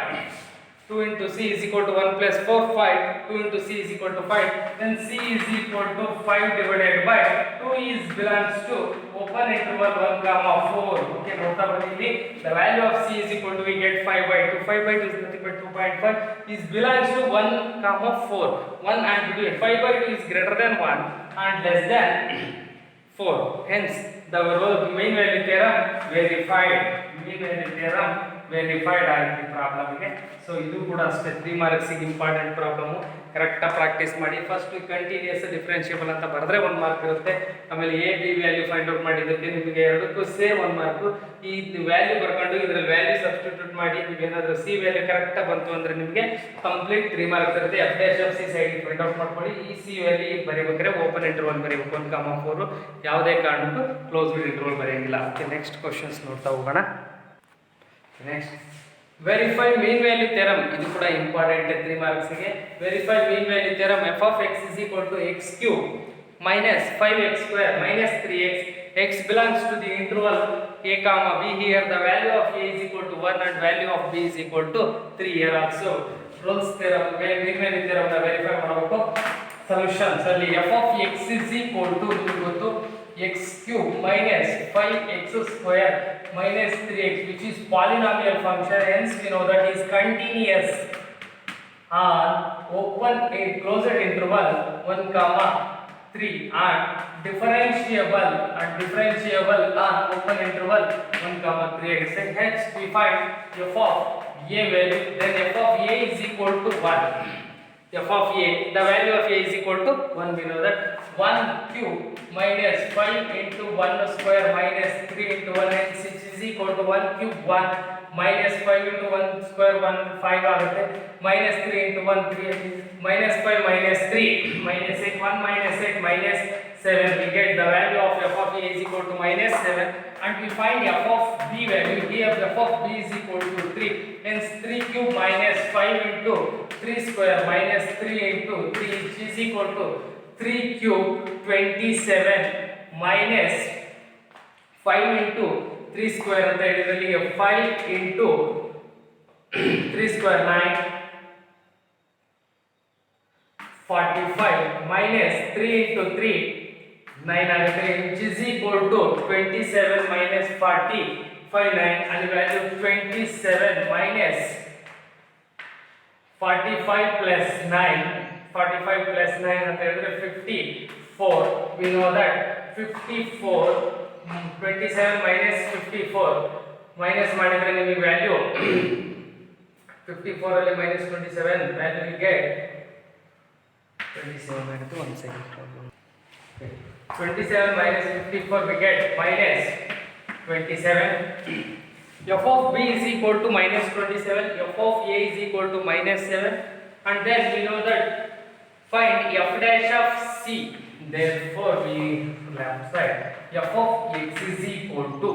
2 into c is equal to 1 plus 4, 5. 2 into c is equal to 5. Then c is equal to 5 divided by 2 is belongs to open interval 1, 4. Okay, nota bani. The value of c is equal to we get 5 by 2. 5 by 2 is nothing but 2.5. Is belongs to 1, 4. 1 and between 5 by 2 is greater than 1 and less than 4. Hence, the mean value theorem verified. Mean value theorem verified ಆಗಿದೆ ಪ್ರಾಬ್ಲಮ್ಗೆ. ಸೊ ಇದು ಕೂಡ ಅಷ್ಟೇ 3 ಮಾರ್ಕ್ಸಿಗೆ ಇಂಪಾರ್ಟೆಂಟ್ ಪ್ರಾಬ್ಲಮ್ಮು. ಕರೆಕ್ಟಾಗಿ ಪ್ರಾಕ್ಟೀಸ್ ಮಾಡಿ. ಫಸ್ಟ್ ಕಂಟಿನ್ಯೂಸ್ ಡಿಫ್ರೆನ್ಷಿಯಬಲ್ ಅಂತ ಬರೆದ್ರೆ 1 ಮಾರ್ಕ್ ಇರುತ್ತೆ. ಆಮೇಲೆ A B value find out ಮಾಡಿದ್ದಕ್ಕೆ ನಿಮಗೆ ಎರಡಕ್ಕೂ ಸೇಮ್ 1 ಮಾರ್ಕು. ಈ ವ್ಯಾಲ್ಯೂ ಬರ್ಕೊಂಡು ಇದರಲ್ಲಿ ವ್ಯಾಲ್ಯೂ ಸಬ್ಸ್ಟಿಟ್ಯೂಟ್ ಮಾಡಿ ನೀವೇನಾದರೂ ಸಿ ವ್ಯಾಲ್ಯೂ ಕರೆಕ್ಟಾಗಿ ಬಂತು ಅಂದರೆ ನಿಮಗೆ ಕಂಪ್ಲೀಟ್ 3 ಮಾರ್ಕ್ಸ್ ಇರುತ್ತೆ. F dash of c side find out ಮಾಡ್ಕೊಳ್ಳಿ. ಈ ಸಿ ವ್ಯಾಲ್ಯೂ ಬರೀಬೇಕಾದ್ರೆ ಓಪನ್ ಇಂಟರ್ವಲ್ ಬರೀಬೇಕು 1, 4. ಯಾವುದೇ ಕಾರಣಕ್ಕೂ ಕ್ಲೋಸ್ಡ್ ಇಂಟರ್ವಲ್ ಬರೆಯಂಗಿಲ್ಲ. ಓಕೆ, ನೆಕ್ಸ್ಟ್ ಕ್ವಶನ್ಸ್ ನೋಡ್ತಾ ಹೋಗೋಣ. Next verify mean value theorem. ಇದು ಕೂಡ ಇಂಪಾರ್ಟೆಂಟ್ 3 ಮಾರ್ಕ್ಸ್ಗೆ. Verify mean value theorem f of x is equal to x cube minus 5x square minus 3x. x belongs to the interval a comma b. Here the value of a is equal to 1 and value of b is equal to 3. Here also Rolle's theorem mean value theorem na verify ಮಾಡಬೇಕು. ಸೊಲ್ಯೂಷನ್ಸ್ ಅಲ್ಲಿ f of x is equal to ನಿಮಗೆ ಗೊತ್ತು x cube minus 5x square minus 3x, which is polynomial function. Hence we know that is continuous on open a closed interval 1, 3 and differentiable on open interval 1 comma 3 x. Hence we find f of a value, then f of a is equal to 1. F of a, the value of a is equal to 1. We know that 1 cube minus 5 into 1 square minus 3 into 1 and 6 is equal to 1 cube 1 minus 5 into 1 square 1 5 ಆಗುತ್ತೆ, minus 3 into 1 3 minus 5 minus 3 minus 8 1 minus 8 minus 7. We get the value of f of a is equal to minus 7 and we find f of b value. Here f of b is equal to 3. Hence 3 cube minus 5 into 3 square minus 3 into 3 which is equal to 3 cube 27 minus 5 into 3 square ಅಂತ ಹೇಳಿದ್ರೆ 5 into 3 square 9 45 minus 3 into 3 9 ಆಗುತ್ತೆ which is equal to 27 minus 40 9 and the value 27 minus 45 plus 9 ಅಂತ ಹೇಳಿದ್ರೆ 54. We know that 54 27 minus 54 minus ಮಾಡಿದ್ರೆ ನಿಮಗೆ ವ್ಯಾಲ್ಯೂ 54 ಅಲ್ಲಿ minus 27 value we get 27 ಆಗುತ್ತೆ. 1 second problem. 27 minus 54 we get minus 27. f of b is equal to minus 27, f of a is equal to minus 7 and then we know that find f dash of c. Therefore we left side f of x is equal to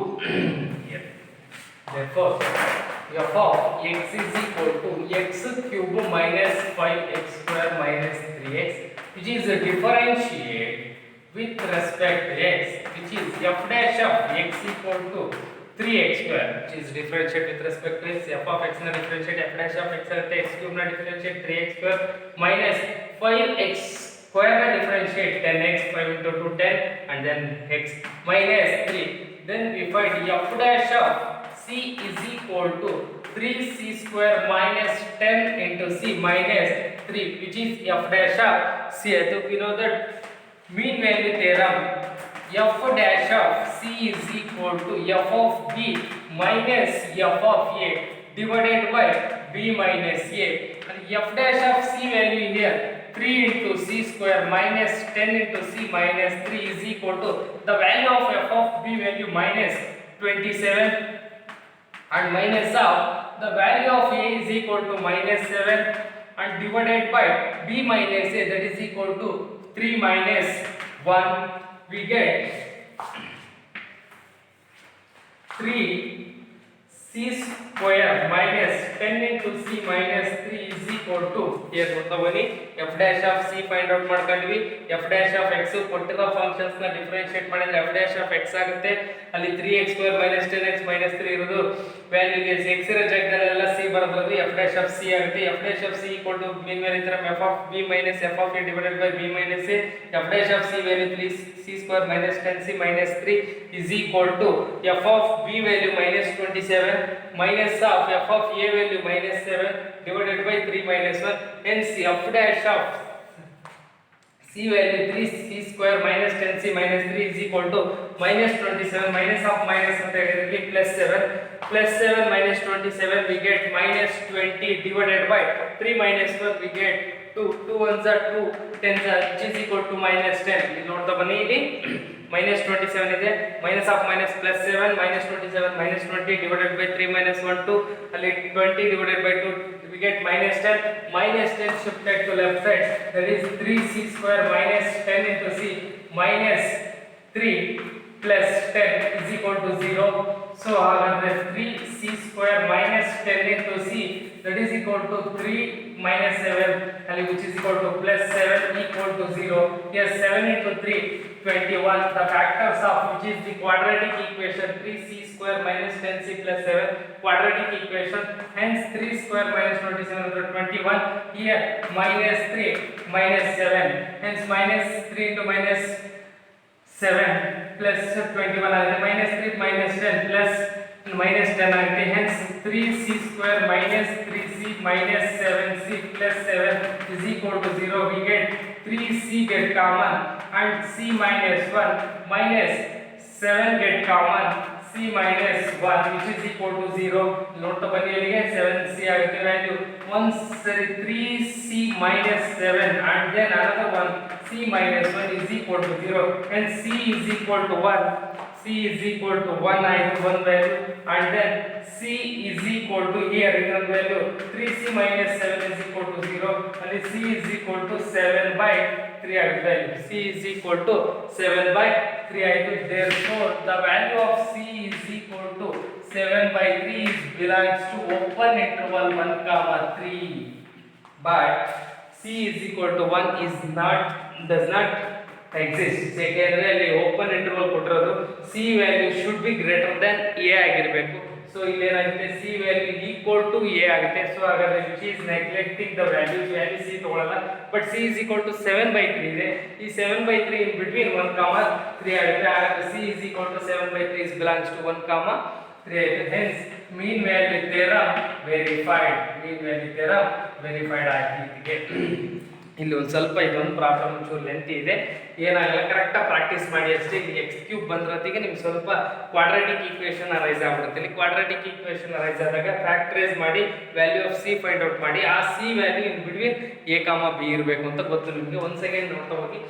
here. Therefore f of x is equal to x cube minus 5x square minus 3x which is a differentiate with respect to x, which is f dash of x equal to 3x square, which is differentiate with respect to x. F of x na differentiate f dash of x agutte, x cube na differentiate 3x square minus 5x square na differentiate 10x, 5 into 2 10 and then x minus 3. Then we find f dash of c is equal to 3c square minus 10 into c minus 3 which is f dash of c. So we know that mean value theorem, f dash of c is equal to f of b minus f of a divided by b minus a, and f dash of c value here 3 into c square minus 10 into c minus 3 is equal to the value of f of b value minus 27 and minus of the value of a is equal to minus 7 and divided by b minus a, that is equal to 3 minus 1. We get 3c square minus 10 into c minus 3 is equal to, here ನೋಡ್ತಾ ಬನ್ನಿ f dash of c find out ಮಾಡ್ಕೊಂಡ್ವಿ. f dash of x ಕೊಟ್ಟಿರೋ ಫಂಕ್ಷನ್ಸ್ ನ ಡಿಫರೆನ್ಶಿಯೇಟ್ ಮಾಡಿದ್ರೆ f dash of x ಆಗುತ್ತೆ. ಅಲ್ಲಿ 3x square minus 10x minus 3 ಇರೋದು ವ್ಯಾಲ್ಯೂ ಗೆ x ಇರೋ ಜಾಗದಲ್ಲೆಲ್ಲ c ಬರೋದು f dash of c ಆಗುತ್ತೆ. f dash of c equal to mean value theorem f of b minus f of a divided by b minus a. f dash of c value 3c square minus 10c minus 3 is equal to f of b value minus 27 minus of f of a value minus 7 divided by 3 minus 1. Hence f dash of c value 3c square minus 10c minus 3 is equal to minus 27 minus of minus ಅಂತ ಹೇಳಿದ್ರೆ plus 7 minus 27 we get minus 20 divided by 3 minus 1 we get 2 ones are 2 10s are which is equal to minus 10. ಇಲ್ಲಿ ನೋಡ್ತಾ ಬನ್ನಿ, ಇಲ್ಲಿ minus 27 ಇದೆ, minus of minus plus 7 minus 27 minus 20 divided by 3 minus 1 2 ಅಲ್ಲಿ 20 divided by 2 we get minus 10 shifted to left side, that is 3c square minus 10 into c minus 3 plus 10 is equal to 0. So ಹಾಗಾದ್ರೆ 3c square minus 10 into c that is equal to 3 minus 7 and which is equal to plus 7 equal to 0. Here 7 into 3 21. The factors of which is the quadratic equation 3c square minus 10c plus 7 quadratic equation. Hence 3 square minus 27 into 21. Here minus 3 minus 7. Hence minus 3 into minus 7 plus 21 ಆಗುತ್ತೆ, minus 3 minus 10 plus minus 10 ಆಗುತ್ತೆ. Hence 3c square minus 3c minus 7c plus 7 is equal to 0. We get 3c get common and c minus 1 minus 7 get common c minus 1 which is equal to 0. ನೋಡ್ತಾ ಬನ್ನಿ ಇಲ್ಲಿಗೆ 7c ಆಗುತ್ತೆ value 3c minus 7 and then another one c minus 1 is equal to 0 and c is equal to 1. C is equal to 1 I one value and then C is equal to here another value 3C minus 7 is equal to 0 and C is equal to 7 by 3 value. C is equal to 7 by 3 therefore the value of C is equal to 7 by 3 belongs to open interval 1 comma 3 but C is equal to 1 is not does not exist ಯಾಕೆಂದ್ರೆ ಅಲ್ಲಿ ಓಪನ್ ಇಂಟರ್ವಲ್ ಕೊಟ್ಟಿರೋದು c value should be greater than a ಆಗಿರಬೇಕು ಸೊ ಇಲ್ಲಿ ಏನಾಗುತ್ತೆ c value equal to a ಆಗುತ್ತೆ ಸೊ ಹಾಗಾದ್ರೆ which is neglecting the value c ತಗೊಳ್ಳಲ್ಲ but c is equal to 7/3 ಇದೆ ಈ 7/3 in between 1 comma 3 ಆಗುತ್ತೆ ಹಾಗಾದ್ರೆ c is equal to 7/3 is belongs to 1 comma 3 ಆಗುತ್ತೆ hence mean value theorem verified ಆಗಿದೆ ಇಲ್ಲಿ ಒಂದು ಸ್ವಲ್ಪ ಇದೊಂದು ಪ್ರಾಬ್ಲಮ್ ಚೂರು ಲೆಂತಿ ಇದೆ ಏನಾಗಲ್ಲ ಕರೆಕ್ಟಾಗಿ ಪ್ರಾಕ್ಟೀಸ್ ಮಾಡಿ ಅಷ್ಟೇ ಇಲ್ಲಿ x³ ಬಂದ್ರತಿಗೆ ನಿಮ್ಗೆ ಸ್ವಲ್ಪ ಕ್ವಾಡ್ರಾಟಿಕ್ ಈಕ್ವೇಷನ್ ಅರೈಸ್ ಆಗ್ಬಿಡುತ್ತೆ ಇಲ್ಲಿ ಕ್ವಾಡ್ರಾಟಿಕ್ ಈಕ್ವೇಷನ್ ಅರೈಸ್ ಆದಾಗ ಫ್ಯಾಕ್ಟರೈಸ್ ಮಾಡಿ value of c find out ಮಾಡಿ ಆ c value in between a, b ಇರಬೇಕು ಅಂತ ಗೊತ್ತು ನಿಮಗೆ ಒಂದು ಸೆಕೆಂಡ್ ನೋಡ್ತಾ ಹೋಗಿ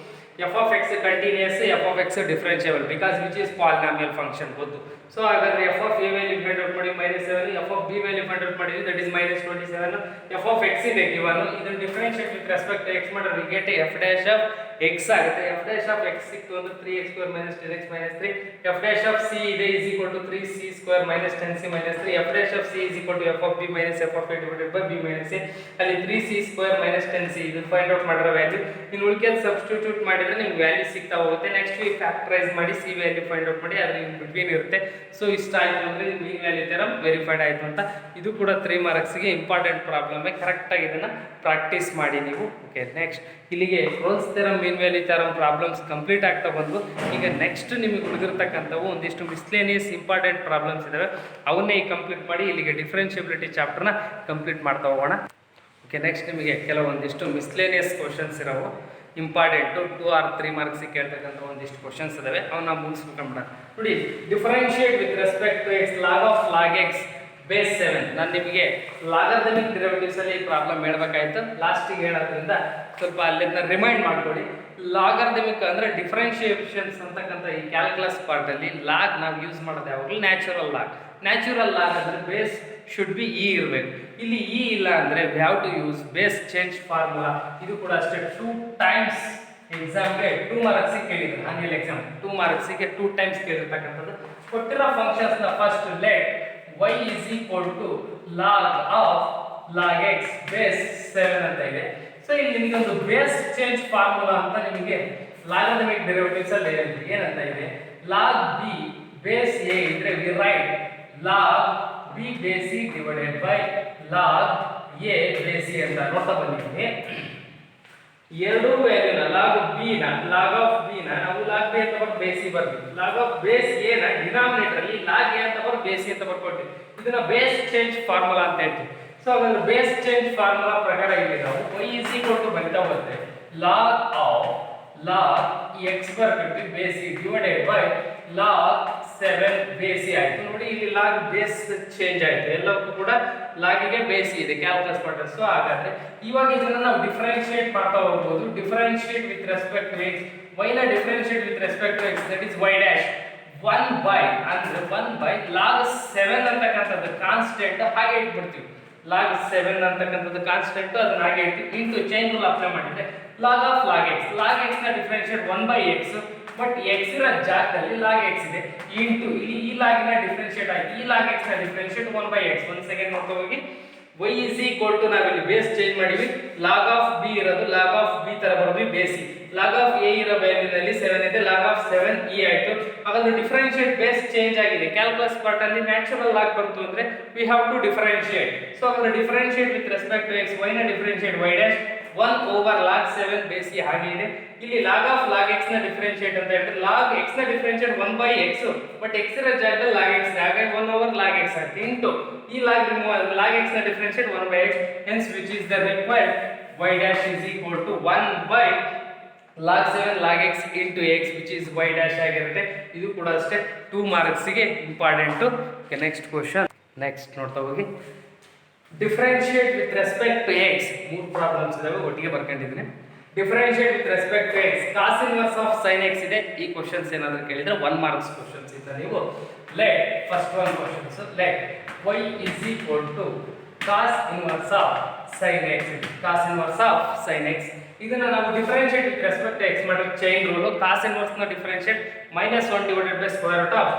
f of x continuous f of x differentiable because which is polynomial function ಗೊತ್ತು ಸೊ ಹಾಗಾದ್ರೆ f of a value find out ಮಾಡಿ -7 f of b value find out ಮಾಡಿದ್ರೆ that is -27 f of x ಇದೆ given ಇದನ್ನ differentiate with respect to x ಮಾಡಿದ್ರೆ we get f dash of x ಆಗುತ್ತೆ f dash of x ಸಿಕ್ತು ಅಂದ್ರೆ 3x square minus 10x minus 3 f dash of c ಇದೆ is equal to 3c square minus 10c minus 3 f dash of c is equal to f of b minus f of a divided by b minus a ಅಲ್ಲಿ 3c square minus 10c ಇದು ಫೈಂಡ್ ಔಟ್ ಮಾಡಿರೋ ವ್ಯಾಲ್ಯೂ ಇನ್ನು ಉಳಿಕೆದು ಸಬ್ಸ್ಟಿಟ್ಯೂಟ್ ಮಾಡಿದ್ರೆ ನಿಮಗೆ ವ್ಯಾಲ್ಯೂ ಸಿಗ್ತಾ ಹೋಗುತ್ತೆ ನೆಕ್ಸ್ಟ್ ವಿ ಫ್ಯಾಕ್ಟರೈಸ್ ಮಾಡಿ c ವ್ಯಾಲ್ಯೂ ಫೈಂಡ್ ಔಟ್ ಮಾಡಿ ಅದ್ರ ಇನ್ ಬಿಟ್ವೀನ್ ಇರುತ್ತೆ ಸೊ ಇಷ್ಟ ಆಯ್ತು ಅಂದ್ರೆ ಮೀನ್ ವ್ಯಾಲ್ಯೂ ಥಿಯರಮ್ ವೆರಿಫೈಡ್ ಆಯ್ತು ಅಂತ ಇದು ಕೂಡ 3 ಮಾರ್ಕ್ಸ್ಗೆ ಇಂಪಾರ್ಟೆಂಟ್ ಪ್ರಾಬ್ಲಮ್ ಕರೆಕ್ಟ್ ಆಗಿ ಇದನ್ನ ಪ್ರಾಕ್ಟೀಸ್ ಮಾಡಿ ನೀವು ಓಕೆ ನೆಕ್ಸ್ಟ್ ಇಲ್ಲಿಗೆ Rolle's theorem mean value theorem problems complete ಆಗ್ತಾ ಬಂದು ಈಗ ನೆಕ್ಸ್ಟ್ ನಿಮಗೆ ಉಳಿದಿರ್ತಕ್ಕಂಥವು ಒಂದಿಷ್ಟು ಮಿಸ್ಲೇನಿಯಸ್ ಇಂಪಾರ್ಟೆಂಟ್ ಪ್ರಾಬ್ಲಮ್ಸ್ ಇದಾವೆ ಅವನ್ನೇ ಈಗ ಕಂಪ್ಲೀಟ್ ಮಾಡಿ ಇಲ್ಲಿಗೆ ಡಿಫರೆನ್ಷಿಯಬಿಲಿಟಿ ಚಾಪ್ಟರ್ನ ಕಂಪ್ಲೀಟ್ ಮಾಡ್ತಾ ಹೋಗೋಣ ಓಕೆ ನೆಕ್ಸ್ಟ್ ನಿಮಗೆ ಕೆಲವೊಂದಿಷ್ಟು ಮಿಸ್ಲೇನಿಯಸ್ ಕ್ವಶನ್ಸ್ ಇರೋವು ಇಂಪಾರ್ಟೆಂಟು 2 or 3 ಮಾರ್ಕ್ಸಿಗೆ ಕೇಳ್ತಕ್ಕಂಥ ಒಂದಿಷ್ಟು ಕ್ವಶನ್ಸ್ ಇದಾವೆ ಅವನ್ನ ಮುಗಿಸ್ಬೇಕಂಬಿಡ ನೋಡಿ differentiate with respect to x log of log x base 7 ನಾನು ನಿಮಗೆ ಲಾಗರಿಥಮಿಕ್ ಡೆರಿವೇಟಿವ್ಸ್ ಅಲ್ಲಿ ಪ್ರಾಬ್ಲಮ್ ಹೇಳ್ಬೇಕಾಯ್ತು ಲಾಸ್ಟಿಗೆ ಹೇಳೋದ್ರಿಂದ ಸ್ವಲ್ಪ ಅಲ್ಲಿಂದ ರಿಮೈಂಡ್ ಮಾಡ್ಕೊಳ್ಳಿ ಲಾಗರಿಥಮಿಕ್ ಅಂದ್ರೆ ಡಿಫರೆನ್ಷಿಯೇಷನ್ಸ್ ಅಂತಕ್ಕಂಥ ಈ ಕ್ಯಾಲ್ಕುಲಸ್ ಪಾರ್ಟ್ ಅಲ್ಲಿ ಲಾಗ್ ನಾವು ಯೂಸ್ ಮಾಡೋದು ಯಾವಾಗಲೂ ನ್ಯಾಚುರಲ್ ಲಾಗ್ ಅಂದ್ರೆ ಬೇಸ್ ಶುಡ್ ಬಿ ಇ ಇರಬೇಕು ಇಲ್ಲಿ ಇ ಇಲ್ಲ ಅಂದ್ರೆ we have to use base change formula ಇದು ಕೂಡ ಅಷ್ಟೇ 2 ಟೈಮ್ಸ್ ಎಕ್ಸಾಮ್ಗೆ 2 ಮಾರ್ಕ್ಸಿಗೆ ಕೇಳಿದ್ರು ಆನ್ಯುವಲ್ ಎಕ್ಸಾಮ್ 2 ಮಾರ್ಕ್ಸಿಗೆ 2 ಟೈಮ್ಸ್ ಕೇಳಿರ್ತಕ್ಕಂಥದ್ದು ಕೊಟ್ಟಿರೋ ಫಂಕ್ಷನ್ಸ್ ನ first let y is equal to log of log x base 7 ಅಂತ ಇದೆ ಸೊ ಇಲ್ಲಿ ನಿಮಗೆ ಒಂದು ಬೇಸ್ ಚೇಂಜ್ ಫಾರ್ಮುಲಾ ಅಂತ ನಿಮಗೆ ಲಾಗರಿಥಮಿಕ್ ಡೆರಿವೇಟಿವ್ಸ್ ಅಲ್ಲಿ ಏನಂತ ಇದೆ log b base a ಇದ್ರೆ we write log b base c divided by log a base c ಅಂತ ನೋಡ್ತಾ ಬಂದಿದ್ದೀವಿ ಎರಡು ವ್ಯಾಲ್ಯೂನ log b ನ log of b ನ ನಾವು log b ಅಂತ ಬರ್ ಬೇಸ್ c ಬರ್ತೀವಿ log of base a ನ ಡಿನಾಮಿನೇಟರ್ ಅಲ್ಲಿ log a ಅಂತ ಬರ್ ಬೇಸ್ c ಅಂತ ಬರ್ಕೊಳ್ತೀವಿ ಇದನ್ನ ಬೇಸ್ ಚೇಂಜ್ ಫಾರ್ಮುಲಾ ಅಂತ ಹೇಳ್ತೀವಿ ಸೊ ಅದನ್ನ ಬೇಸ್ ಚೇಂಜ್ ಫಾರ್ಮುಲಾ ಪ್ರಕಾರ ಇಲ್ಲಿ ನಾವು y is equal to ಬರಿತಾ ಹೋದ್ರೆ log of log x ಬರ್ಬಿಟ್ಟು base c divided by log 7 base c ಆಯ್ತು ನೋಡಿ ಇಲ್ಲಿ log ಬೇಸ್ ಚೇಂಜ್ ಆಯ್ತು ಎಲ್ಲಕ್ಕೂ ಕೂಡ log ಗೆ ಬೇಸ್ ಇದೆ ಕ್ಯಾಲ್ಕುಲಸ್ ಮಾಡ್ತಾರೆ ಸೊ ಹಾಗಾದ್ರೆ ಇವಾಗ ಇದನ್ನ ನಾವು ಡಿಫರೆನ್ಷಿಯೇಟ್ ಮಾಡ್ತಾ ಹೋಗಬಹುದು differentiate with respect to x y ನ differentiate with respect to x that is y dash 1 by ಅಂದ್ರೆ 1 by log 7 ಅಂತಕ್ಕಂಥದ್ದು ಕಾನ್ಸ್ಟೆಂಟ್ ಹಾಗೆ ಇಟ್ಬಿಡ್ತೀವಿ log 7 ಅಂತಕ್ಕಂಥದ್ದು ಕಾನ್ಸ್ಟೆಂಟ್ ಅದನ್ನ ಹಾಗೆ ಇಡ್ತೀವಿ ಇಂಟು ಚೈನ್ ರೂಲ್ ಅಪ್ಲೈ ಮಾಡಿದ್ರೆ log of log x ನ ಡಿಫರೆನ್ಷಿಯೇಟ್ 1 by x ಬಟ್ x ಇರೋ ಜಾಗದಲ್ಲಿ log x ಇದೆ ಇಂಟು ಇಲ್ಲಿ ಈ log ನ ಡಿಫರೆನ್ಷಿಯೇಟ್ ಆಗಿ ಈ log x ನ ಡಿಫರೆನ್ಷಿಯೇಟ್ 1 by x ಒಂದು ಸೆಕೆಂಡ್ ನೋಡ್ತಾ ಹೋಗಿ y is equal to ನಾವಿಲ್ಲಿ ಬೇಸ್ ಚೇಂಜ್ ಮಾಡಿವಿ log of b ಇರೋದು log of b ತರ ಬರೋದು base c log of a ಇರೋ ವ್ಯಾಲ್ಯೂನಲ್ಲಿ 7 ಇದೆ log of 7 e ಆಯ್ತು ಹಾಗಾದ್ರೆ ಡಿಫರೆನ್ಷಿಯೇಟ್ ಬೇಸ್ ಚೇಂಜ್ ಆಗಿದೆ ಕ್ಯಾಲ್ಕುಲಸ್ ಪಾರ್ಟ್ ಅಲ್ಲಿ ನ್ಯಾಚುರಲ್ ಲಾಗ್ ಬಂತು ಅಂದ್ರೆ we have to differentiate so ಹಾಗಾದ್ರೆ differentiate with respect to x y ನ differentiate y dash 1 over log 7 base c ಹಾಗೆ ಇದೆ ಇಲ್ಲಿ log of log x ನ ಡಿಫರೆನ್ಷಿಯೇಟ್ ಅಂತ ಹೇಳಿದ್ರೆ log x ನ ಡಿಫರೆನ್ಷಿಯೇಟ್ 1 by x ಬಟ್ x ಇರೋ ಜಾಗದಲ್ಲಿ log x ಹಾಗಾಗಿ 1 ಓವರ್ log x ಆಗುತ್ತೆ ಇಂಟು ಈ ಲಾಗ್ x ನ differentiate 1 by x, hence which is the required y dash is equal to 1 by log 7 log x into x which is y dash ಆಗಿರುತ್ತೆ. ಇದು ಕೂಡ ಅಷ್ಟೇ 2 ಮಾರ್ಕ್ಸ್ ಗೆ important. Okay next question. Next ನೋಡ್ತಾ ಹೋಗಿ. Differentiate with respect to x, ಮೂರು ಪ್ರಾಬ್ಲಮ್ಸ್ ಇದಾವೆ ಒಟ್ಟಿಗೆ ಬರ್ಕೊಂಡಿದ್ದೀನಿ. Differentiate with respect to x, cos inverse of sin x ಇದೆ. ಈ ಕ್ವೆಶ್ಚನ್ಸ್ ಏನಾದರೂ ಕೇಳಿದ್ರೆ 1 ಮಾರ್ಕ್ಸ್ ಕ್ವೆಶ್ಚನ್ಸ್ ಇದೆ. ನೀವು let first one questions let y is equal to cos inverse of sin x, cos inverse of sin x. ಇದನ್ನ ನಾವು differentiate with respect to x ಮಾಡಿದ್ರೆ ಚೈನ್ ರೂಲ್. ಕಾಸ್ ಇನ್ವರ್ಸ್ ನ differentiate -1 divided by square root of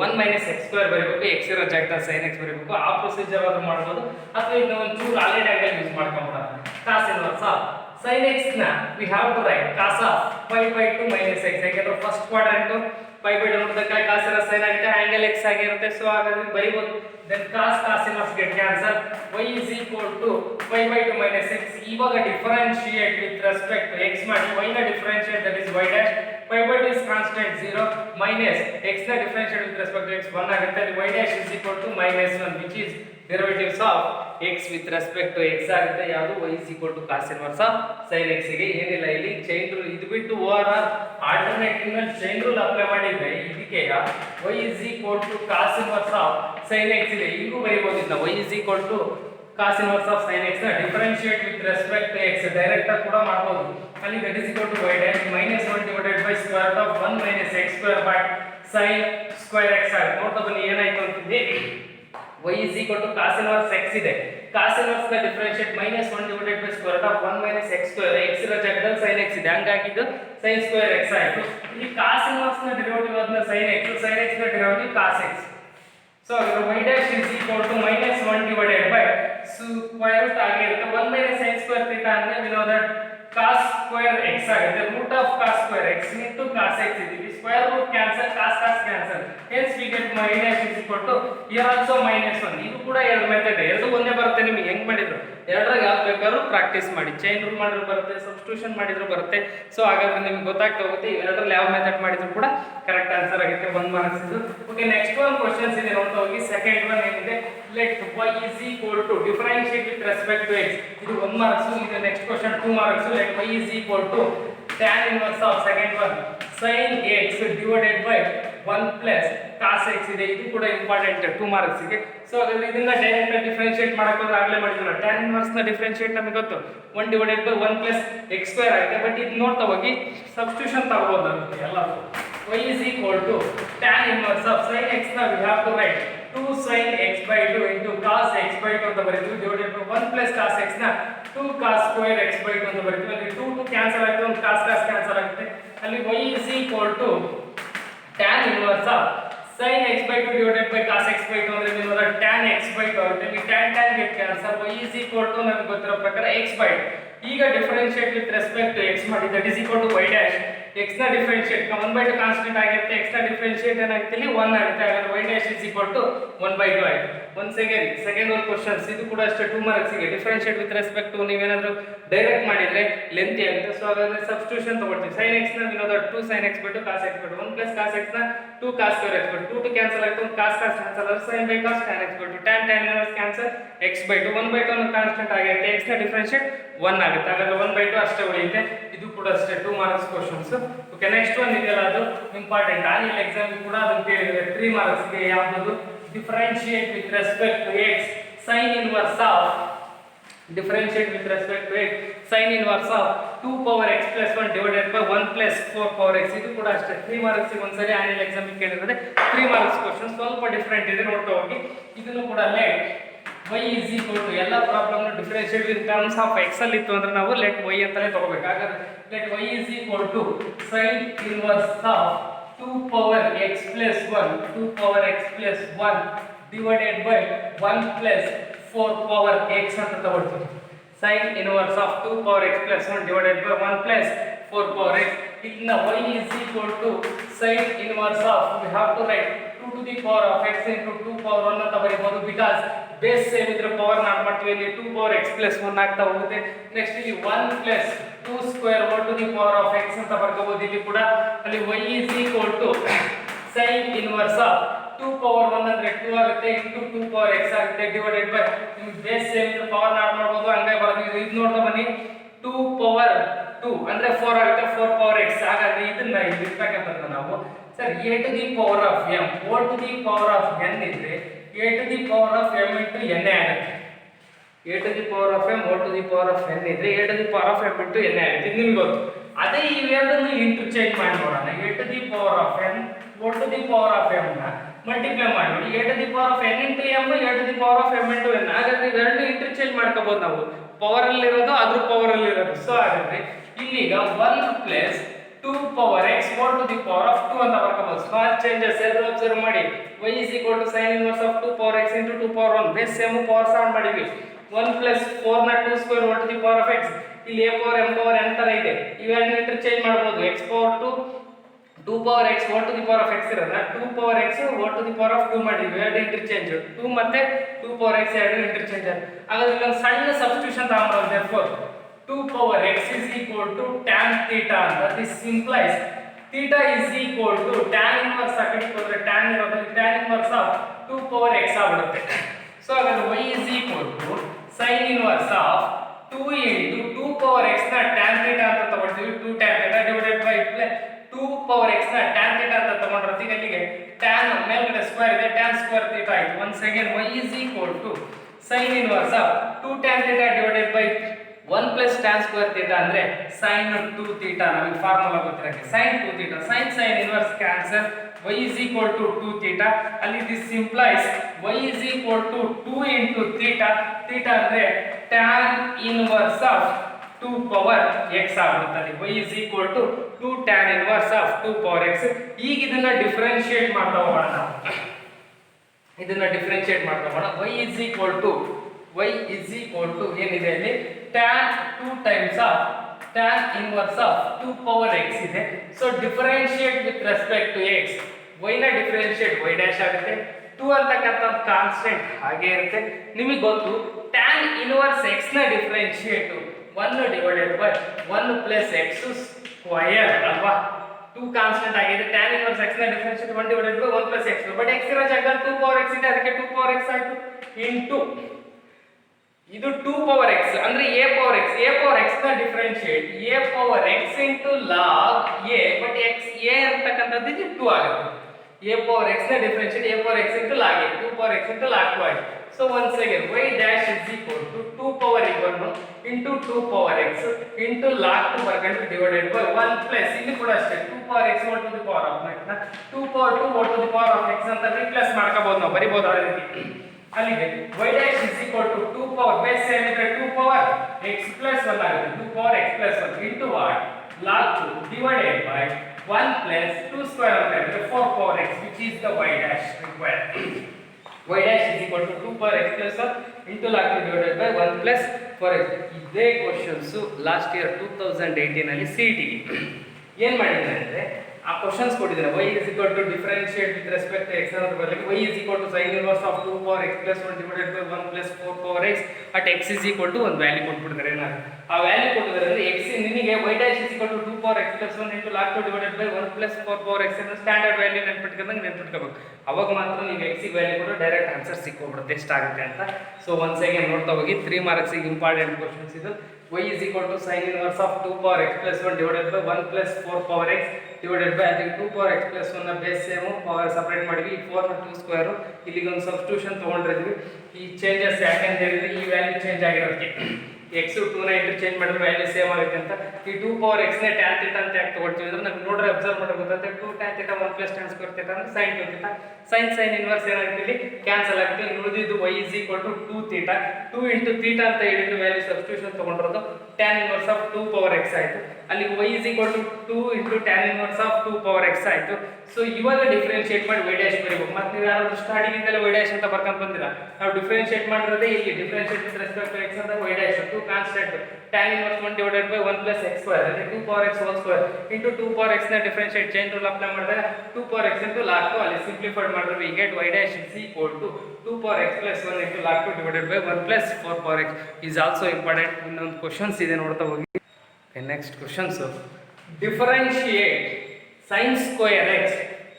1 - x square ಬರೀಬೇಕು, x ಇರೋ ಜಾಗದಲ್ಲಿ sin x ಬರೀಬೇಕು. ಆ ಪ್ರೊಸೀಜರ್ ಆದ್ರೂ ಮಾಡ್ಬೋದು, ಅಥವಾ ಇದನ್ನ ಒಂದು ಚೂರು ಆಲ್ರೆಡಿ ಆಗಿ ಯೂಸ್ ಮಾಡ್ಕೊಂಡ್ಬಿಡೋಣ. Cos inverse of sin x ನ we have to write cos of pi by 2 minus x, ಯಾಕಂದ್ರೆ ಫಸ್ಟ್ ಕ್ವಾಡ್ರೆಂಟ್ pi by 2 ನೋಡಿದ್ರೆ cos ಇರೋ sin ಆಗುತ್ತೆ, ಆಂಗಲ್ x ಆಗಿರುತ್ತೆ. ಸೊ ಹಾಗಾದ್ರೆ ಬರೀಬಹುದು. then cos inverse get cancel, y is equal to pi by 2 minus x. ಇವಾಗ differentiate with respect to x ಮಾಡಿ y ನ differentiate that is y dash, pi by 2 is constant 0 minus x ನ differentiate with respect to x 1 ಆಗುತ್ತೆ. ಅಲ್ಲಿ y dash is equal to -1 which is derivatives of x with respect to x ಆಗುತ್ತೆ. ಯಾವುದು y is equal to cos inverse of sin x ಗೆ ಏನಿಲ್ಲ ಇಲ್ಲಿ ಚೈನ್ ರೂಲ್ ಇದು ಬಿಟ್ಟು ಓವರ್ ಆಲ್ಟರ್ನೇಟಿವ್ ನಲ್ಲಿ ಚೈನ್ ರೂಲ್ ಅಪ್ಲೈ ಮಾಡಿದ್ರೆ ಇದಕ್ಕೆ y is equal to cos inverse of sin x ಇದೆ. ಈಗೂ ಬರೀಬಹುದು ಇದನ್ನ y is equal to cos inverse of sin x ನ differentiate with respect to x direct ಆಗಿ ಕೂಡ ಮಾಡಬಹುದು. ಅಲ್ಲಿ that is equal to y dash -1 divided by square root of 1 minus x square by sin square x ಆಗುತ್ತೆ. ನೋಡ್ತಾ ಬನ್ನಿ ಏನಾಯ್ತು ಅಂತಿದೆ. y is equal to cos inverse x ಇದೆ. cos inverse ನ differentiate -1 divided by square root of 1 minus x square, x ಇರೋ ಜಾಗದಲ್ಲಿ sin x ಇದೆ, ಹಂಗಾಗಿ ಇದು sin square x ಆಯ್ತು. ಇಲ್ಲಿ cos inverse ನ ಡೆರಿವೇಟಿವ್ ಅದನ್ನ sin x ನ derivative cos x. So y dash is equal to -1 divided by square root ಆಗಿರುತ್ತೆ 1 minus sin square theta ಅಂದ್ರೆ we know that cos square x ಆಗುತ್ತೆ. root of cos square x into cos x ಇದೆ. ಇಲ್ಲಿ square root cancel, cos cancel, hence we get y dash is equal to here also -1. ಇದು ಕೂಡ ಎರಡು ಮೆಥಡ್, ಎರಡು ಒಂದೇ ಬರುತ್ತೆ. ನಿಮಗೆ ಹೆಂಗ್ ಮಾಡಿದ್ರು ಎರಡರಾಗ ಯಾವ್ದು ಬೇಕಾದ್ರೂ ಪ್ರಾಕ್ಟೀಸ್ ಮಾಡಿ. ಚೈನ್ ರೂಲ್ ಮಾಡಿದ್ರು ಬರುತ್ತೆ, ಸಬ್ಸ್ಟಿಟ್ಯೂಷನ್ ಮಾಡಿದ್ರು ಬರುತ್ತೆ. ಸೊ ಹಾಗಾದ್ರೆ ನಿಮ್ಗೆ ಗೊತ್ತಾಗ್ತಾ ಹೋಗುತ್ತೆ ಇವೆರಡರಲ್ಲಿ ಯಾವ ಮೆಥಡ್ ಮಾಡಿದ್ರು ಕೂಡ ಕರೆಕ್ಟ್ ಆನ್ಸರ್ ಆಗುತ್ತೆ. 1 ಮಾರ್ಕ್ಸ್ ಇದು. ಓಕೆ ನೆಕ್ಸ್ಟ್ ಒನ್ ಕ್ವೆಶ್ಚನ್ಸ್ ಇದೆ ನೋಡ್ತಾ ಹೋಗಿ. ಸೆಕೆಂಡ್ ಒನ್ ಏನಿದೆ let y is equal to differentiate with respect to x. ಇದು 1 ಮಾರ್ಕ್ಸ್. ಇದು next question 2 marks. Let y is equal to tan inverse of second one sin x divided by 1 plus cos x ಇದೆ. ಇದು ಕೂಡ ಇಂಪಾರ್ಟೆಂಟ್ 2 ಮಾರ್ಕ್ಸ್ ಗೆ. ಸೊ ಹಾಗಾದ್ರೆ ಇದನ್ನ ಡೈರೆಕ್ಟ್ ಆಗಿ ಡಿಫರೆನ್ಷಿಯೇಟ್ ಮಾಡಕ್ಕೆ ಹೋದ್ರೆ ಆಗಲೇ ಮಾಡಿದ್ವಿ. tan inverse ನ ಡಿಫರೆನ್ಷಿಯೇಟ್ ನಮಗೆ ಗೊತ್ತು 1 divided by 1 plus x square ಆಗುತ್ತೆ. ಬಟ್ ಇದು ನೋಡ್ತಾ ಹೋಗಿ ಸಬ್ಸ್ಟಿಟ್ಯೂಷನ್ ತಗೋಬಹುದು ಅಂತ ಎಲ್ಲ. y is equal to tan inverse of sin x ನ we have to write 2 sin x by 2 into cos x by 2 ಅಂತ ಬರೀತೀವಿ, divided by 1 plus cos x ನ 2 cos square x by 2 ಅಂತ ಬರೀತೀವಿ. ಅಲ್ಲಿ 2 ಕ್ಯಾನ್ಸಲ್ ಆಗುತ್ತೆ, ಒಂದು cos ಕ್ಯಾನ್ಸಲ್ ಆಗುತ್ತೆ. ಅಲ್ಲಿ y is equal to tan inverse of sin x by 2 divided by cos x by 2 ಅಂದ್ರೆ ನೀವು tan x by 2 ಆಗುತ್ತೆ. ಇಲ್ಲಿ tan get cancel, y is equal to ನಮಗೆ ಗೊತ್ತಿರೋ ಪ್ರಕಾರ x by 2. ಈಗ differentiate with respect to x ಮಾಡಿ that is equal to y dash. x ನ ಡಿಫರೆನ್ಷಿಯೇಟ್ 1 by 2 ಕಾನ್ಸ್ಟೆಂಟ್ ಆಗಿರುತ್ತೆ, x ನ ಡಿಫರೆನ್ಷಿಯೇಟ್ ಏನಾಗುತ್ತೆ ಇಲ್ಲಿ 1 ಆಗುತ್ತೆ. ಹಾಗಾದ್ರೆ y dash is equal to 1 by 2 ಆಯ್ತು. Once again second one questions ಇದು ಕೂಡ ಅಷ್ಟೇ 2 ಮಾರ್ಕ್ಸ್ ಗೆ. ಡಿಫರೆನ್ಷಿಯೇಟ್ ವಿತ್ ರೆಸ್ಪೆಕ್ಟ್ ಟು ನೀವೇನಾದ್ರೂ ಡೈರೆಕ್ಟ್ ಮಾಡಿದ್ರೆ ಲೆಂಥಿ ಆಗುತ್ತೆ. ಸೊ ಹಾಗಾದ್ರೆ ಸಬ್ಸ್ಟಿಟ್ಯೂಷನ್ ತಗೊಳ್ತೀವಿ. sin x ನ ವಿನೋದ 2 sin x by 2 cos x by 2 1 plus cos x ನ 2 cos square x by 2 cancel ಆಗುತ್ತೆ, ಒಂದು cos ಕ್ಯಾನ್ಸಲ್ ಆಗುತ್ತೆ, sin by cos tan x by 2 tan inverse cancel x by 2 1 by 2 ನ ಕಾನ್ಸ್ಟೆಂಟ್ ಆಗಿರುತ್ತೆ, x ನ ಡಿಫರೆನ್ಷಿಯೇಟ್ 1 ಆಗುತ್ತೆ. ಹಾಗಾದ್ರೆ 1 by 2 ಅಷ್ಟೇ ಉಳಿಯುತ್ತೆ. ಇದು ಕೂಡ ಅಷ್ಟೇ 2 marks questions. Okay next one ಇದೆಯಲ್ಲ ಅದು ಇಂಪಾರ್ಟೆಂಟ್. ಆನ್ಯುವಲ್ ಎಕ್ಸಾಮ್ ಕೂಡ ಅದನ್ನ ಕೇಳಿದ್ರೆ 3 ಮಾರ್ಕ್ಸ್ ಗೆ ಯಾವುದು differentiate with respect to x sin inverse of differentiate with respect to x sin inverse of 2 power x plus 1 divided by 1 plus 4 power x. ಇದು ಕೂಡ ಅಷ್ಟೇ 3 ಮಾರ್ಕ್ಸ್ ಗೆ ಒಂದ್ಸರಿ ಆನ್ಯುವಲ್ ಎಕ್ಸಾಮ್ ಕೇಳಿದ್ರೆ 3 ಮಾರ್ಕ್ಸ್ ಕ್ವೆಶ್ಚನ್ ಸ್ವಲ್ಪ ಡಿಫರೆಂಟ್ ಇದೆ ನೋಡ್ತಾ ಹೋಗಿ. ಇದನ್ನು ಕೂಡ let y is equal to ಎಲ್ಲ ಪ್ರಾಬ್ಲಮ್ ನ differentiate in terms of x ಅಲ್ಲಿ ಇತ್ತು ಅಂದ್ರೆ ನಾವು ಲೆಟ್ y ಅಂತಾನೆ ತಗೋಬೇಕು. ಹಾಗಾದ್ರೆ let y is equal to sin inverse of 2 power x plus 1 2 power x plus 1 divided by 1 plus 4 power x ಅಂತ ತಗೊಳ್ತೀವಿ. sin inverse of 2 power x plus 1 divided by 1 plus 4 power x. ಇದನ್ನ y is equal to sin inverse of we have to write 2 to the power of x into 2 power 1 ಅಂತ ಬರೀಬಹುದು. ಬಿಕಾಸ್ ಬೇಸ್ ಸೇಮ್ ಇದ್ರೆ ಪವರ್ ನಾಟ್ ಮಾಡ್ತೀವಿ. ಇಲ್ಲಿ 2 power x plus 1 ಆಗ್ತಾ ಹೋಗುತ್ತೆ. ನೆಕ್ಸ್ಟ್ ಇಲ್ಲಿ 1 plus 2 square over to the power of x ಅಂತ ಬರ್ಕೋಬಹುದು. ಇಲ್ಲಿ ಕೂಡ ಅಲ್ಲಿ y is equal to sin inverse of 2 power 1 ಅಂದ್ರೆ 2 ಆಗುತ್ತೆ ಇಂಟು 2 ಪವರ್ x ಆಗುತ್ತೆ ಡಿವೈಡೆಡ್ ಬೈ ನಿಮಗೆ ಬೇಸ್ ಸೇಮ್ ಪವರ್ ಆಡ್ ಮಾಡಬಹುದು ಹಂಗೆ ಬರೋದು ಇದು ನೋಡ್ತಾ ಬನ್ನಿ 2 ಪವರ್ 2 ಅಂದ್ರೆ 4 ಆಗುತ್ತೆ 4 ಪವರ್ x ಹಾಗಾದ್ರೆ ಇದನ್ನ ಇಲ್ಲಿ ಇಟ್ಬೇಕಂತ ನಾವು sir a to the power of m o to the power of n ಇದ್ರೆ a to the power of m into n ಆಗುತ್ತೆ a to the power of m o to the power of n ಇದ್ರೆ a to the power of m into n ಆಗುತ್ತೆ ಇದು ನಿಮಗೆ ಗೊತ್ತು ಅದೇ ಇವೆರಡನ್ನು ಇಂಟರ್ಚೇಂಜ್ ಮಾಡಿ ನೋಡೋಣ a to the power of n o to the power of m ನ ಮಲ್ಟಿಪ್ಲೈ ಮಾಡಿ ನೋಡಿ a to the power of n into m a to the power of m into n ಹಾಗಾದ್ರೆ ಇವೆರಡನ್ನು ಇಂಟರ್ಚೇಂಜ್ ಮಾಡ್ಕೋಬಹುದು ನಾವು ಪವರ್ ಅಲ್ಲಿ ಇರೋದು ಅದ್ರ ಪವರ್ ಅಲ್ಲಿ ಇರೋದು ಸೊ ಹಾಗಾದ್ರೆ ಇಲ್ಲಿಗ 1 plus 2 power x o to the power of 2 ಅಂತ ಬರ್ಕೋಬಹುದು ಸ್ಮಾಲ್ ಚೇಂಜಸ್ ಎಲ್ಲರೂ ಅಬ್ಸರ್ವ್ ಮಾಡಿ y sin inverse of 2 power x into 2 power 1 base same power solve ಮಾಡಿದ್ವಿ 1 ಪ್ಲಸ್ 4 ನ 2 square o to the power of x ಇಲ್ಲಿ a power m power n ತರ ಇದೆ ಇವೆರಡನ್ನ ಇಂಟರ್ಚೇಂಜ್ ಮಾಡಬಹುದು x power 2 power x o to the power of x ಇರೋದನ್ನ 2 power x o to the power of 2 ಮಾಡಿದ್ವಿ ಎರಡು ಇಂಟರ್ಚೇಂಜ್ 2 ಮತ್ತೆ 2 ಪವರ್ x ಎರಡು ಇಂಟರ್ಚೇಂಜ್ ಹಾಗಾದ್ರೆ ಇಲ್ಲೊಂದು ಸಣ್ಣ ಸಬ್ಸ್ಟಿಟ್ಯೂಷನ್ ತಗೊಂಡ್ರೆ therefore 2 power x is equal to tan theta ಅಂತ this implies theta is equal to tan inverse ಹಾಕಿದ್ರೆ tan ಇರೋದು tan inverse of 2 power x ಆಗಿರುತ್ತೆ ಸೊ ಹಾಗಾದ್ರೆ y is equal to sin inverse of 2 into 2 power x ನ tan theta ಅಂತ ತಗೊಳ್ತೀವಿ 2 tan theta divided by 2 power x ನ tan theta ಅಂತ ತಗೊಂಡ್ರೆ ಇಲ್ಲಿಗೆ tan ಮೇಲ್ಗಡೆ ಸ್ಕ್ವೇರ್ ಇದೆ tan ಸ್ಕ್ವೇರ್ theta ಆಯ್ತು once again y is equal to sin inverse of 2 tan theta divided by 1 plus tan square theta ಅಂದ್ರೆ sin 2 theta ನಮಗೆ formula ಗೊತ್ತಿರಕ್ಕೆ sin 2 theta sin inverse cancel y is equal to 2 theta ಅಲ್ಲಿ this implies y is equal to 2 into theta theta ಅಂದ್ರೆ tan inverse of 2 power x ಆಗುತ್ತದೆ y is equal to 2 tan inverse of 2 power x ಈಗ ಇದನ್ನ ಡಿಫರೆನ್ಷಿಯೇಟ್ ಮಾಡ್ತಾ ಹೋಗೋಣ ನಾವು ಇದನ್ನ ಡಿಫರೆನ್ಷಿಯೇಟ್ ಮಾಡ್ತಾ ಹೋಗೋಣ y is equal to ಏನಿದೆ ಇಲ್ಲಿ tan 2 times of tan inverse of 2 power x ಇದೆ so differentiate with respect to x y ನ differentiate y dash ಆಗುತ್ತೆ 2 ಅಂತಕ್ಕಂಥ ಕಾನ್ಸ್ಟೆಂಟ್ ಹಾಗೆ ಇರುತ್ತೆ ನಿಮಗೆ ಗೊತ್ತು tan inverse x ನ differentiate 1 divided by 1 plus x square ಅಲ್ವಾ 2 ಕಾನ್ಸ್ಟೆಂಟ್ ಆಗಿದೆ tan inverse x ನ differentiate 1 divided by 1 plus x but x ಇರೋ ಜಾಗದಲ್ಲಿ 2 power x ಇದೆ ಅದಕ್ಕೆ 2 power x ಆಯ್ತು into ಇದು 2 ಪವರ್ x ಅಂದ್ರೆ a ಪವರ್ x ನ differentiate a power x into log a but x a ಅಂತಕ್ಕಂಥದ್ದು 2 ಆಗುತ್ತೆ a ಪವರ್ x ನ differentiate a power x into log a 2 power x into log 2 ಆಯ್ತು so once again y dash is equal to 2 power 1 into 2 power x into log 2 ಬರ್ಕೊಂಡು ಡಿವೈಡೆಡ್ ಬೈ 1 ಪ್ಲಸ್ ಇಲ್ಲಿ ಕೂಡ ಅಷ್ಟೇ 2 power x o to the power of ನ 2 power 2 o to the power of x ಅಂತ ರಿಪ್ಲೇಸ್ ಮಾಡ್ಕೋಬಹುದು ನಾವು ಬರಿಬಹುದು ಆ ರೀತಿ ಅಲ್ಲಿಗೆ y dash is equal to 2 power base same ಇದ್ರೆ 2 power x plus 1 ಆಗುತ್ತೆ 2 power x plus 1 into what log 2 divided by 1 plus 2 square ಅಂದ್ರೆ 4 power x which is the y dash required y dash is equal to 2 power x plus 1 into log 2 divided by 1 plus 4x ಇದೇ ಕ್ವೆಶ್ಚನ್ಸ್ ಲಾಸ್ಟ್ ಇಯರ್ 2018 ಅಲ್ಲಿ CET ಏನು ಮಾಡಿದ್ದಾರೆ ಅಂದ್ರೆ ಆ ಕ್ವೆಶ್ಚನ್ಸ್ ಕೊಟ್ಟಿದ್ದಾರೆ y is equal to differentiate with respect to x ಅನ್ನೋದ್ರ ಬದಲಿಗೆ y is equal to sin inverse of 2 power x plus 1 divided by 1 plus 4 power x at x is equal to ಒಂದು ವ್ಯಾಲ್ಯೂ ಕೊಟ್ಬಿಡ್ತಾರೆ ಏನಾದ್ರು ಆ ವ್ಯಾಲ್ಯೂ ಕೊಟ್ಟಿದ್ದಾರೆ ಅಂದ್ರೆ x ನಿಮಗೆ y dash is equal to 2 power x plus 1 into log 2 divided by 1 plus 4 power x ಅನ್ನೋ ಸ್ಟ್ಯಾಂಡರ್ಡ್ ವ್ಯಾಲ್ಯೂ ನೆನ್ಪಿಟ್ಕೋಬೇಕು ಅವಾಗ ಮಾತ್ರ ನೀವು x ಗೆ ವ್ಯಾಲ್ಯೂ ಕೊಟ್ಟು ಡೈರೆಕ್ಟ್ ಆನ್ಸರ್ ಸಿಕ್ಕೋಬಿಡುತ್ತೆ ಎಷ್ಟಾಗುತ್ತೆ ಅಂತ ಸೊ ಒನ್ಸ್ ಅಗೇನ್ ನೋಡ್ತಾ ಹೋಗಿ 3 ಮಾರ್ಕ್ಸ್ ಗೆ ಇಂಪಾರ್ಟೆಂಟ್ ಕ್ವೆಶ್ಚನ್ಸ್ ಇದು y is equal to sin inverse of 2 power x plus 1 divided by 1 plus 4 power x divided by ಅದಕ್ಕೆ 2 power x plus 1 ನ ಬೇಸ್ ಸೇಮ್ ಪವರ್ ಸಪರೇಟ್ ಮಾಡಿದ್ವಿ 4 ನ 2 ಸ್ಕ್ವೇರ್ ಇಲ್ಲಿಗೆ ಒಂದು ಸಬ್ಸ್ಟಿಟ್ಯೂಷನ್ ತಗೊಂಡಿದ್ವಿ ಈ ಚೇಂಜಸ್ ಯಾಕೆಂತ ಹೇಳಿದ್ರೆ ಈ ವ್ಯಾಲ್ಯೂ ಚೇಂಜ್ ಆಗಿರೋದಕ್ಕೆ x 2 ನ ಇಂಟರ್ಚೇಂಜ್ ಮಾಡಿದ್ರೆ ವ್ಯಾಲ್ಯೂ ಸೇಮ್ ಆಗುತ್ತೆ ಅಂತ ಈ 2 ಪವರ್ x ನೇ tan ಥೀಟಾ ಅಂತ ಯಾಕೆ ತಗೊಳ್ತೀವಿ ಅಂದ್ರೆ ನಮಗೆ ನೋಡ್ರೆ ಅಬ್ಸರ್ವ್ ಮಾಡೋಕೆ ಗೊತ್ತಾಗುತ್ತೆ 2 tan theta 1 plus tan square theta ಅಂದ್ರೆ sin 2 ಥೀಟಾ sin ಇನ್ವರ್ಸ್ ಏನಾಗುತ್ತೆ ಇಲ್ಲಿ ಕ್ಯಾನ್ಸಲ್ ಆಗುತ್ತೆ ಇನ್ನು ಉಳಿದಿದ್ದು y is equal to 2 theta 2 into theta ಅಂತ ಹೇಳಿದ್ರೆ ವ್ಯಾಲ್ಯೂ ಸಬ್ಸ್ಟಿಟ್ಯೂಷನ್ ತಗೊಂಡಿರೋದು tan inverse of 2 power x ಆಯ್ತು ಅಲ್ಲಿ y is equal to 2 into tan inverse of 2 power x ಆಯ್ತು ಸೊ ಇವಾಗ ಡಿಫರೆನ್ಶಿಯೇಟ್ ಮಾಡಿ y dash ಬರೀಬೇಕು ಮತ್ತೆ ನೀವು ಯಾರಾದ್ರೂ ಸ್ಟಾರ್ಟಿಂಗ್ ಇಂದಲೇ y dash ಅಂತ ಬರ್ಕೊಂಡು ಬಂದಿರಾ ನಾವು ಡಿಫರೆನ್ಶಿಯೇಟ್ ಮಾಡಿರೋದೇ ಇಲ್ಲಿ differentiate with respect to x ಅಂತ y dash 2 constant tan inverse 1 divided by 1 plus x square ಅಂದ್ರೆ 2 power x whole square into 2 power x ನ ಡಿಫರೆನ್ಶಿಯೇಟ್ ಚೈನ್ ರೂಲ್ ಅಪ್ಲೈ ಮಾಡಿದಾಗ 2 power x into log 2 ಅಲ್ಲಿ ಸಿಂಪ್ಲಿಫೈಡ್ ಮಾಡಿದ್ರೆ we get y dash is equal to 2 power x plus 1 into log 2 divided by 1 plus 4 power x is also important ಇನ್ನೊಂದು ಕ್ವೆಶ್ಚನ್ಸ್ ಇದೆ ನೋಡ್ತಾ ಹೋಗಿ next questions differentiate sin square x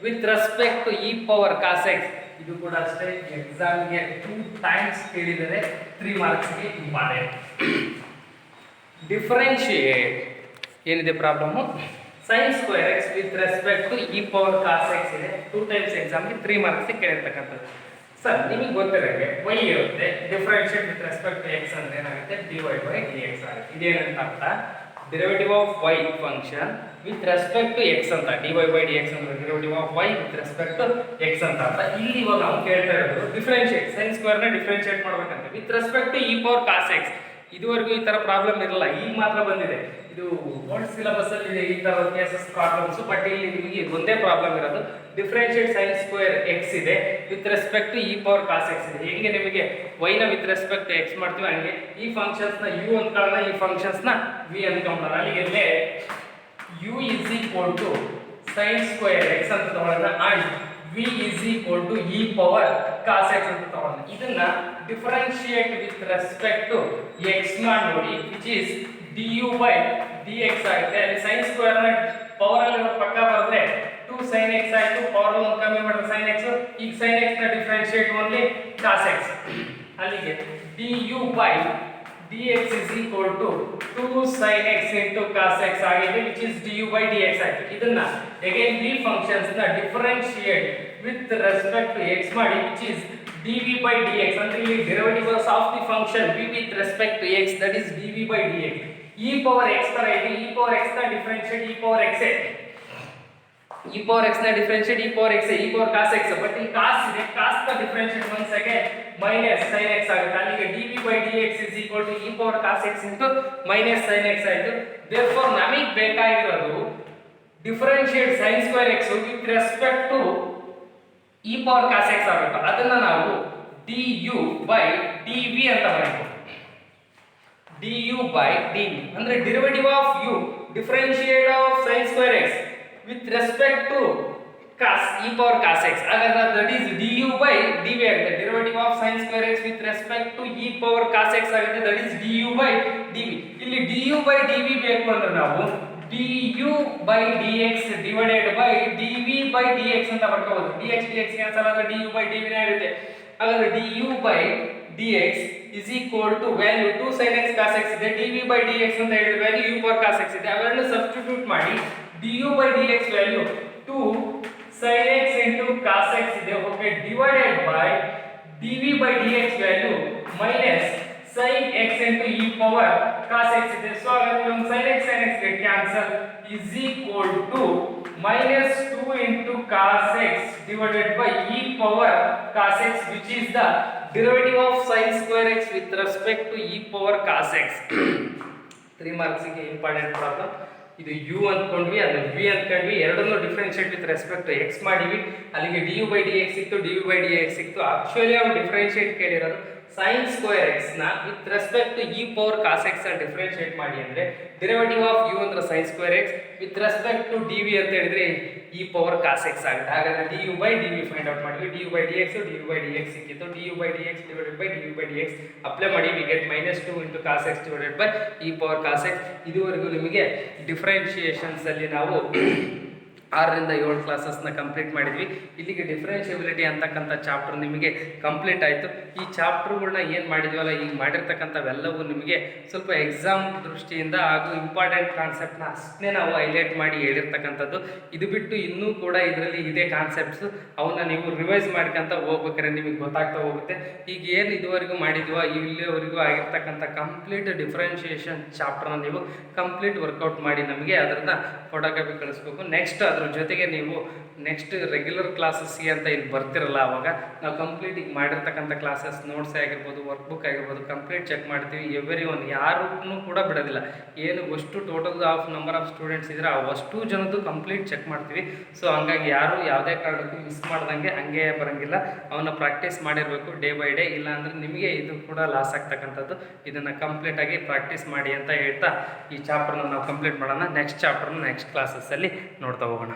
with respect to e power cos x. ಇದು ಕೂಡ ಅಷ್ಟೇ ಎಕ್ಸಾಮ್ಗೆ 2 ಟೈಮ್ಸ್ ಕೇಳಿದರೆ 3 ಮಾರ್ಕ್ಸ್ಗೆ ಇಂಪಾರ್ಟೆಂಟ್. ಡಿಫರೆನ್ಶಿಯೇಟ್ ಏನಿದೆ problem, sine square x with respect to e power cos x ಇದೆ. 2 ಟೈಮ್ಸ್ ಎಕ್ಸಾಮ್ಗೆ 3 ಮಾರ್ಕ್ಸ್ಗೆ ಕೇಳಿರ್ತಕ್ಕಂಥದ್ದು. ಸರ್ ನಿಮಗೆ ಗೊತ್ತಿರೋಂಗೆ y ಇರುತ್ತೆ, differentiate with respect to x ಅಂದ್ರೆ ಏನಾಗುತ್ತೆ, dy/dx ಆಗುತ್ತೆ. ಇದೇನಂತ ಅರ್ಥ, derivative of y function with respect to x ಅಂತ, dy/dx ಅಂದ್ರೆ derivative of y with respect to x ಅಂತ ಅರ್ಥ. ಇಲ್ಲಿ ಇವಾಗ ನಾವು ಕೇಳ್ತಾ ಇರೋದು ಡಿಫರೆನ್ಶಿಯೇಟ್, ಸೈನ್ ಸ್ಕ್ವೇರ್ ನ ಡಿಫರೆನ್ಶಿಯೇಟ್ ಮಾಡ್ಬೇಕಂತ with respect to e power cos x. ಇದುವರೆಗೂ ಈ ತರ ಪ್ರಾಬ್ಲಮ್ ಇರಲ್ಲ, ಈಗ ಮಾತ್ರ ಬಂದಿದೆ. ಇದು ಬೋರ್ಡ್ ಸಿಲೆಬಸ್ ಅಲ್ಲಿ ಇದೆ ಈ ತರ ಕೇಸಸ್ ಪ್ರಾಬ್ಲಮ್ಸ್, ಬಟ್ ಇಲ್ಲಿ ನಿಮಗೆ ಒಂದೇ ಪ್ರಾಬ್ಲಮ್ ಇರೋದು, ಡಿಫರೆನ್ಶಿಯೇಟ್ ಸೈನ್ ಸ್ಕ್ವೇರ್ ಎಕ್ಸ್ ಇದೆ with respect to e power cos x ಇದೆ. ಹೆಂಗೆ ನಿಮಗೆ y ನ ವಿತ್ ರೆಸ್ಪೆಕ್ಟ್ ಟು ಎಕ್ಸ್ ಮಾಡ್ತೀವಿ, ಹಂಗೆ ಈ ಫಂಕ್ಷನ್ಸ್ ನ u ಅನ್ಕೊಳ್ಳೋಣ, ಈ ಫಂಕ್ಷನ್ಸ್ ನ v ಅನ್ಕೊಳ್ಳೋಣ. ಅಲ್ಲಿಗೆ u is equal to sin square x ಅಂತ ತಗೊಳ್ಳೋಣ and v is equal to e power cos x ಅಂತ ತಗೊಳ್ಳೋಣ. ಇದನ್ನ differentiate with respect to x ಮಾಡಿ ನೋಡಿ, which is du by dx ಆಗುತ್ತೆ. ಅಲ್ಲಿ sin square ನ ಪವರ್ ಅಲ್ಲಿ ಪಕ್ಕ ಬರೆದ್ರೆ 2 sin x ಆಯ್ತು, ಪವರ್ ಅಲ್ಲಿ ಕಮ್ಮಿ ಮಾಡಿದ್ರೆ sin x. ಈಗ sin x ನ ಡಿಫರೆನ್ಶಿಯೇಟ್ ಓನ್ಲಿ cos x. ಅಲ್ಲಿಗೆ du by dx is equal to 2 sin x into cos x ಆಗಿದೆ, which is du by dx ಆಯ್ತು. ಇದನ್ನ again v functions ನ differentiate with respect to x ಮಾಡಿ, which is dv by dx ಅಂದ್ರೆ ಇಲ್ಲಿ derivatives of the function v with respect to x, that is dv by dx. e power x ತರ ಇದೆ, e power x ನ differentiate e power x e power x ನ differentiate e power x, e power cos x, but ಇಲ್ಲಿ cos ಇದೆ, cos ನ differentiate once again minus sin x ಆಗುತ್ತೆ. ಅಲ್ಲಿಗೆ dv by dx is equal to e power cos x into minus sin x ಆಯ್ತು. therefore ನಮಗೆ ಬೇಕಾಗಿರೋದು differentiate sin square x with respect to e power cos x ಆಗಬೇಕು. ಅದನ್ನ ನಾವು du by dv ಅಂತ ಬರೆಯಬಹುದು. du by dv ಅಂದ್ರೆ derivative of u, differentiate of sin square x with respect to cos e power cos x. ಹಾಗಾದ್ರೆ that is du by dv ಆಗುತ್ತೆ. derivative of sin square x with respect to e power cos x ಆಗುತ್ತೆ, that is du by dv. ಇಲ್ಲಿ du by dv ಬೇಕು ಅಂದ್ರೆ ನಾವು du by dx divided by dv by dx ಅಂತ ಬರ್ಕೋಬಹುದು. dx ಕ್ಯಾನ್ಸಲ್ ಆದ್ರೆ du by dv ನೇ ಆಗುತ್ತೆ. ಹಾಗಾದ್ರೆ du by dx is equal to value 2 sin x cos x ಇದೆ, dv by dx ಅಂತ ಹೇಳಿದ್ರೆ value u power cos x ಇದೆ. ಅವೆರಡನ್ನು ಸಬ್ಸ್ಟಿಟ್ಯೂಟ್ ಮಾಡಿ du by dx value 2 sin x into cos x ಇದೆ, okay, divided by dv by dx value minus sin x into e power cos x ಇದೆ. ಸೊ ಹಾಗಾದ್ರೆ sin x get cancel is equal to minus 2 into cos x divided by e power cos x, which is the derivative of sin square x with respect to e power cos x. 3 marks ಗೆ ಇಂಪಾರ್ಟೆಂಟ್ ಪ್ರಾಬ್ಲಮ್. ಇದು u ಅಂದ್ಕೊಂಡ್ವಿ, ಅದನ್ನ v ಅಂದ್ಕೊಂಡ್ವಿ, ಎರಡನ್ನೂ differentiate with respect to x ಮಾಡಿವಿ. ಅಲ್ಲಿಗೆ du by dx ಸಿಕ್ತು, dv by dx ಸಿಕ್ತು. ಆಕ್ಚುಲಿ ಅವ್ರು ಡಿಫರೆನ್ಶಿಯೇಟ್ ಕೇಳಿರೋದು sin square x ನ with respect to e power cos x ಅನ್ನು ಡಿಫರೆನ್ಶಿಯೇಟ್ ಮಾಡಿ ಅಂದ್ರೆ ಡೆರಿವೇಟಿವ್ ಆಫ್ u ಅಂದ್ರೆ sin square x with respect to dv ಅಂತ ಹೇಳಿದ್ರೆ e power cos x ಆಗುತ್ತೆ. ಹಾಗಾದ್ರೆ du by dv find out ಮಾಡಿದ್ವಿ, du by dx dv by dx ಸಿಕ್ಕಿತ್ತು. du by dx divided by dv by dx apply ಮಾಡಿ we get minus 2 into cos x divided by e power cos x. ಇದುವರೆಗೂ ನಿಮಗೆ ಡಿಫರೆನ್ಶಿಯೇಷನ್ಸ್ ಅಲ್ಲಿ ನಾವು 6ರಿಂದ 7 ಕ್ಲಾಸಸ್ನ ಕಂಪ್ಲೀಟ್ ಮಾಡಿದ್ವಿ. ಇಲ್ಲಿಗೆ ಡಿಫರೆನ್ಷಿಯಬಿಲಿಟಿ ಅಂತಕ್ಕಂಥ ಚಾಪ್ಟರ್ ನಿಮಗೆ ಕಂಪ್ಲೀಟ್ ಆಯಿತು. ಈ ಚಾಪ್ಟರ್ಗಳನ್ನ ಏನು ಮಾಡಿದ್ವಲ್ಲ, ಈಗ ಮಾಡಿರ್ತಕ್ಕಂಥವೆಲ್ಲವೂ ನಿಮಗೆ ಸ್ವಲ್ಪ ಎಕ್ಸಾಮ್ ದೃಷ್ಟಿಯಿಂದ ಹಾಗೂ ಇಂಪಾರ್ಟೆಂಟ್ ಕಾನ್ಸೆಪ್ಟ್ನ ಅಷ್ಟೇ ನಾವು ಹೈಲೈಟ್ ಮಾಡಿ ಹೇಳಿರ್ತಕ್ಕಂಥದ್ದು. ಇದು ಬಿಟ್ಟು ಇನ್ನೂ ಕೂಡ ಇದರಲ್ಲಿ ಇದೇ ಕಾನ್ಸೆಪ್ಟ್ಸು, ಅವನ್ನ ನೀವು ರಿವೈಸ್ ಮಾಡ್ಕೊಂತ ಹೋಗ್ಬೇಕಾದ್ರೆ ನಿಮಗೆ ಗೊತ್ತಾಗ್ತಾ ಹೋಗುತ್ತೆ. ಈಗ ಏನು ಇದುವರೆಗೂ ಮಾಡಿದ್ವೋ ಇಲ್ಲಿವರೆಗೂ ಆಗಿರ್ತಕ್ಕಂಥ ಕಂಪ್ಲೀಟ್ ಡಿಫರೆನ್ಷಿಯೇಷನ್ ಚಾಪ್ಟರ್ನ ನೀವು ಕಂಪ್ಲೀಟ್ ವರ್ಕೌಟ್ ಮಾಡಿ ನಮಗೆ ಅದನ್ನು ಫೋಟೋಕಾಪಿ ಕಳಿಸ್ಬೇಕು. ನೆಕ್ಸ್ಟ್ ಅದ್ರ ಜೊತೆಗೆ ನೀವು ನೆಕ್ಸ್ಟ್ ರೆಗ್ಯುಲರ್ ಕ್ಲಾಸಸ್ಗೆ ಅಂತ ಇಲ್ಲಿ ಬರ್ತಿರಲ್ಲ, ಅವಾಗ ನಾವು ಕಂಪ್ಲೀಟ್ ಈಗ ಮಾಡಿರ್ತಕ್ಕಂಥ ಕ್ಲಾಸಸ್ ನೋಟ್ಸ್ ಆಗಿರ್ಬೋದು, ವರ್ಕ್ ಬುಕ್ ಆಗಿರ್ಬೋದು ಕಂಪ್ಲೀಟ್ ಚೆಕ್ ಮಾಡ್ತೀವಿ. ಎವ್ರಿ ಒನ್ ಯಾರೂ ಕೂಡ ಬಿಡೋದಿಲ್ಲ. ಏನು ಅಷ್ಟು total of number of students ಇದ್ರೆ ಅಷ್ಟು ಜನದ್ದು ಕಂಪ್ಲೀಟ್ ಚೆಕ್ ಮಾಡ್ತೀವಿ. ಸೊ ಹಂಗಾಗಿ ಯಾರು ಯಾವುದೇ ಕಾರಣಕ್ಕೂ ಮಿಸ್ ಮಾಡ್ದಂಗೆ ಹಂಗೆ ಬರೋಂಗಿಲ್ಲ, ಅವನ್ನ ಪ್ರಾಕ್ಟೀಸ್ ಮಾಡಿರಬೇಕು ಡೇ ಬೈ ಡೇ. ಇಲ್ಲ ಅಂದರೆ ನಿಮಗೆ ಇದು ಕೂಡ ಲಾಸ್ ಆಗ್ತಕ್ಕಂಥದ್ದು. ಇದನ್ನು ಕಂಪ್ಲೀಟಾಗಿ ಪ್ರಾಕ್ಟೀಸ್ ಮಾಡಿ ಅಂತ ಹೇಳ್ತಾ ಈ ಚಾಪ್ಟರ್ನ ನಾವು ಕಂಪ್ಲೀಟ್ ಮಾಡೋಣ. ನೆಕ್ಸ್ಟ್ ಚಾಪ್ಟರ್ನ ನೆಕ್ಸ್ಟ್ ಕ್ಲಾಸಸ್ಸಲ್ಲಿ ನೋಡ್ತಾ ಹೋಗೋಣ.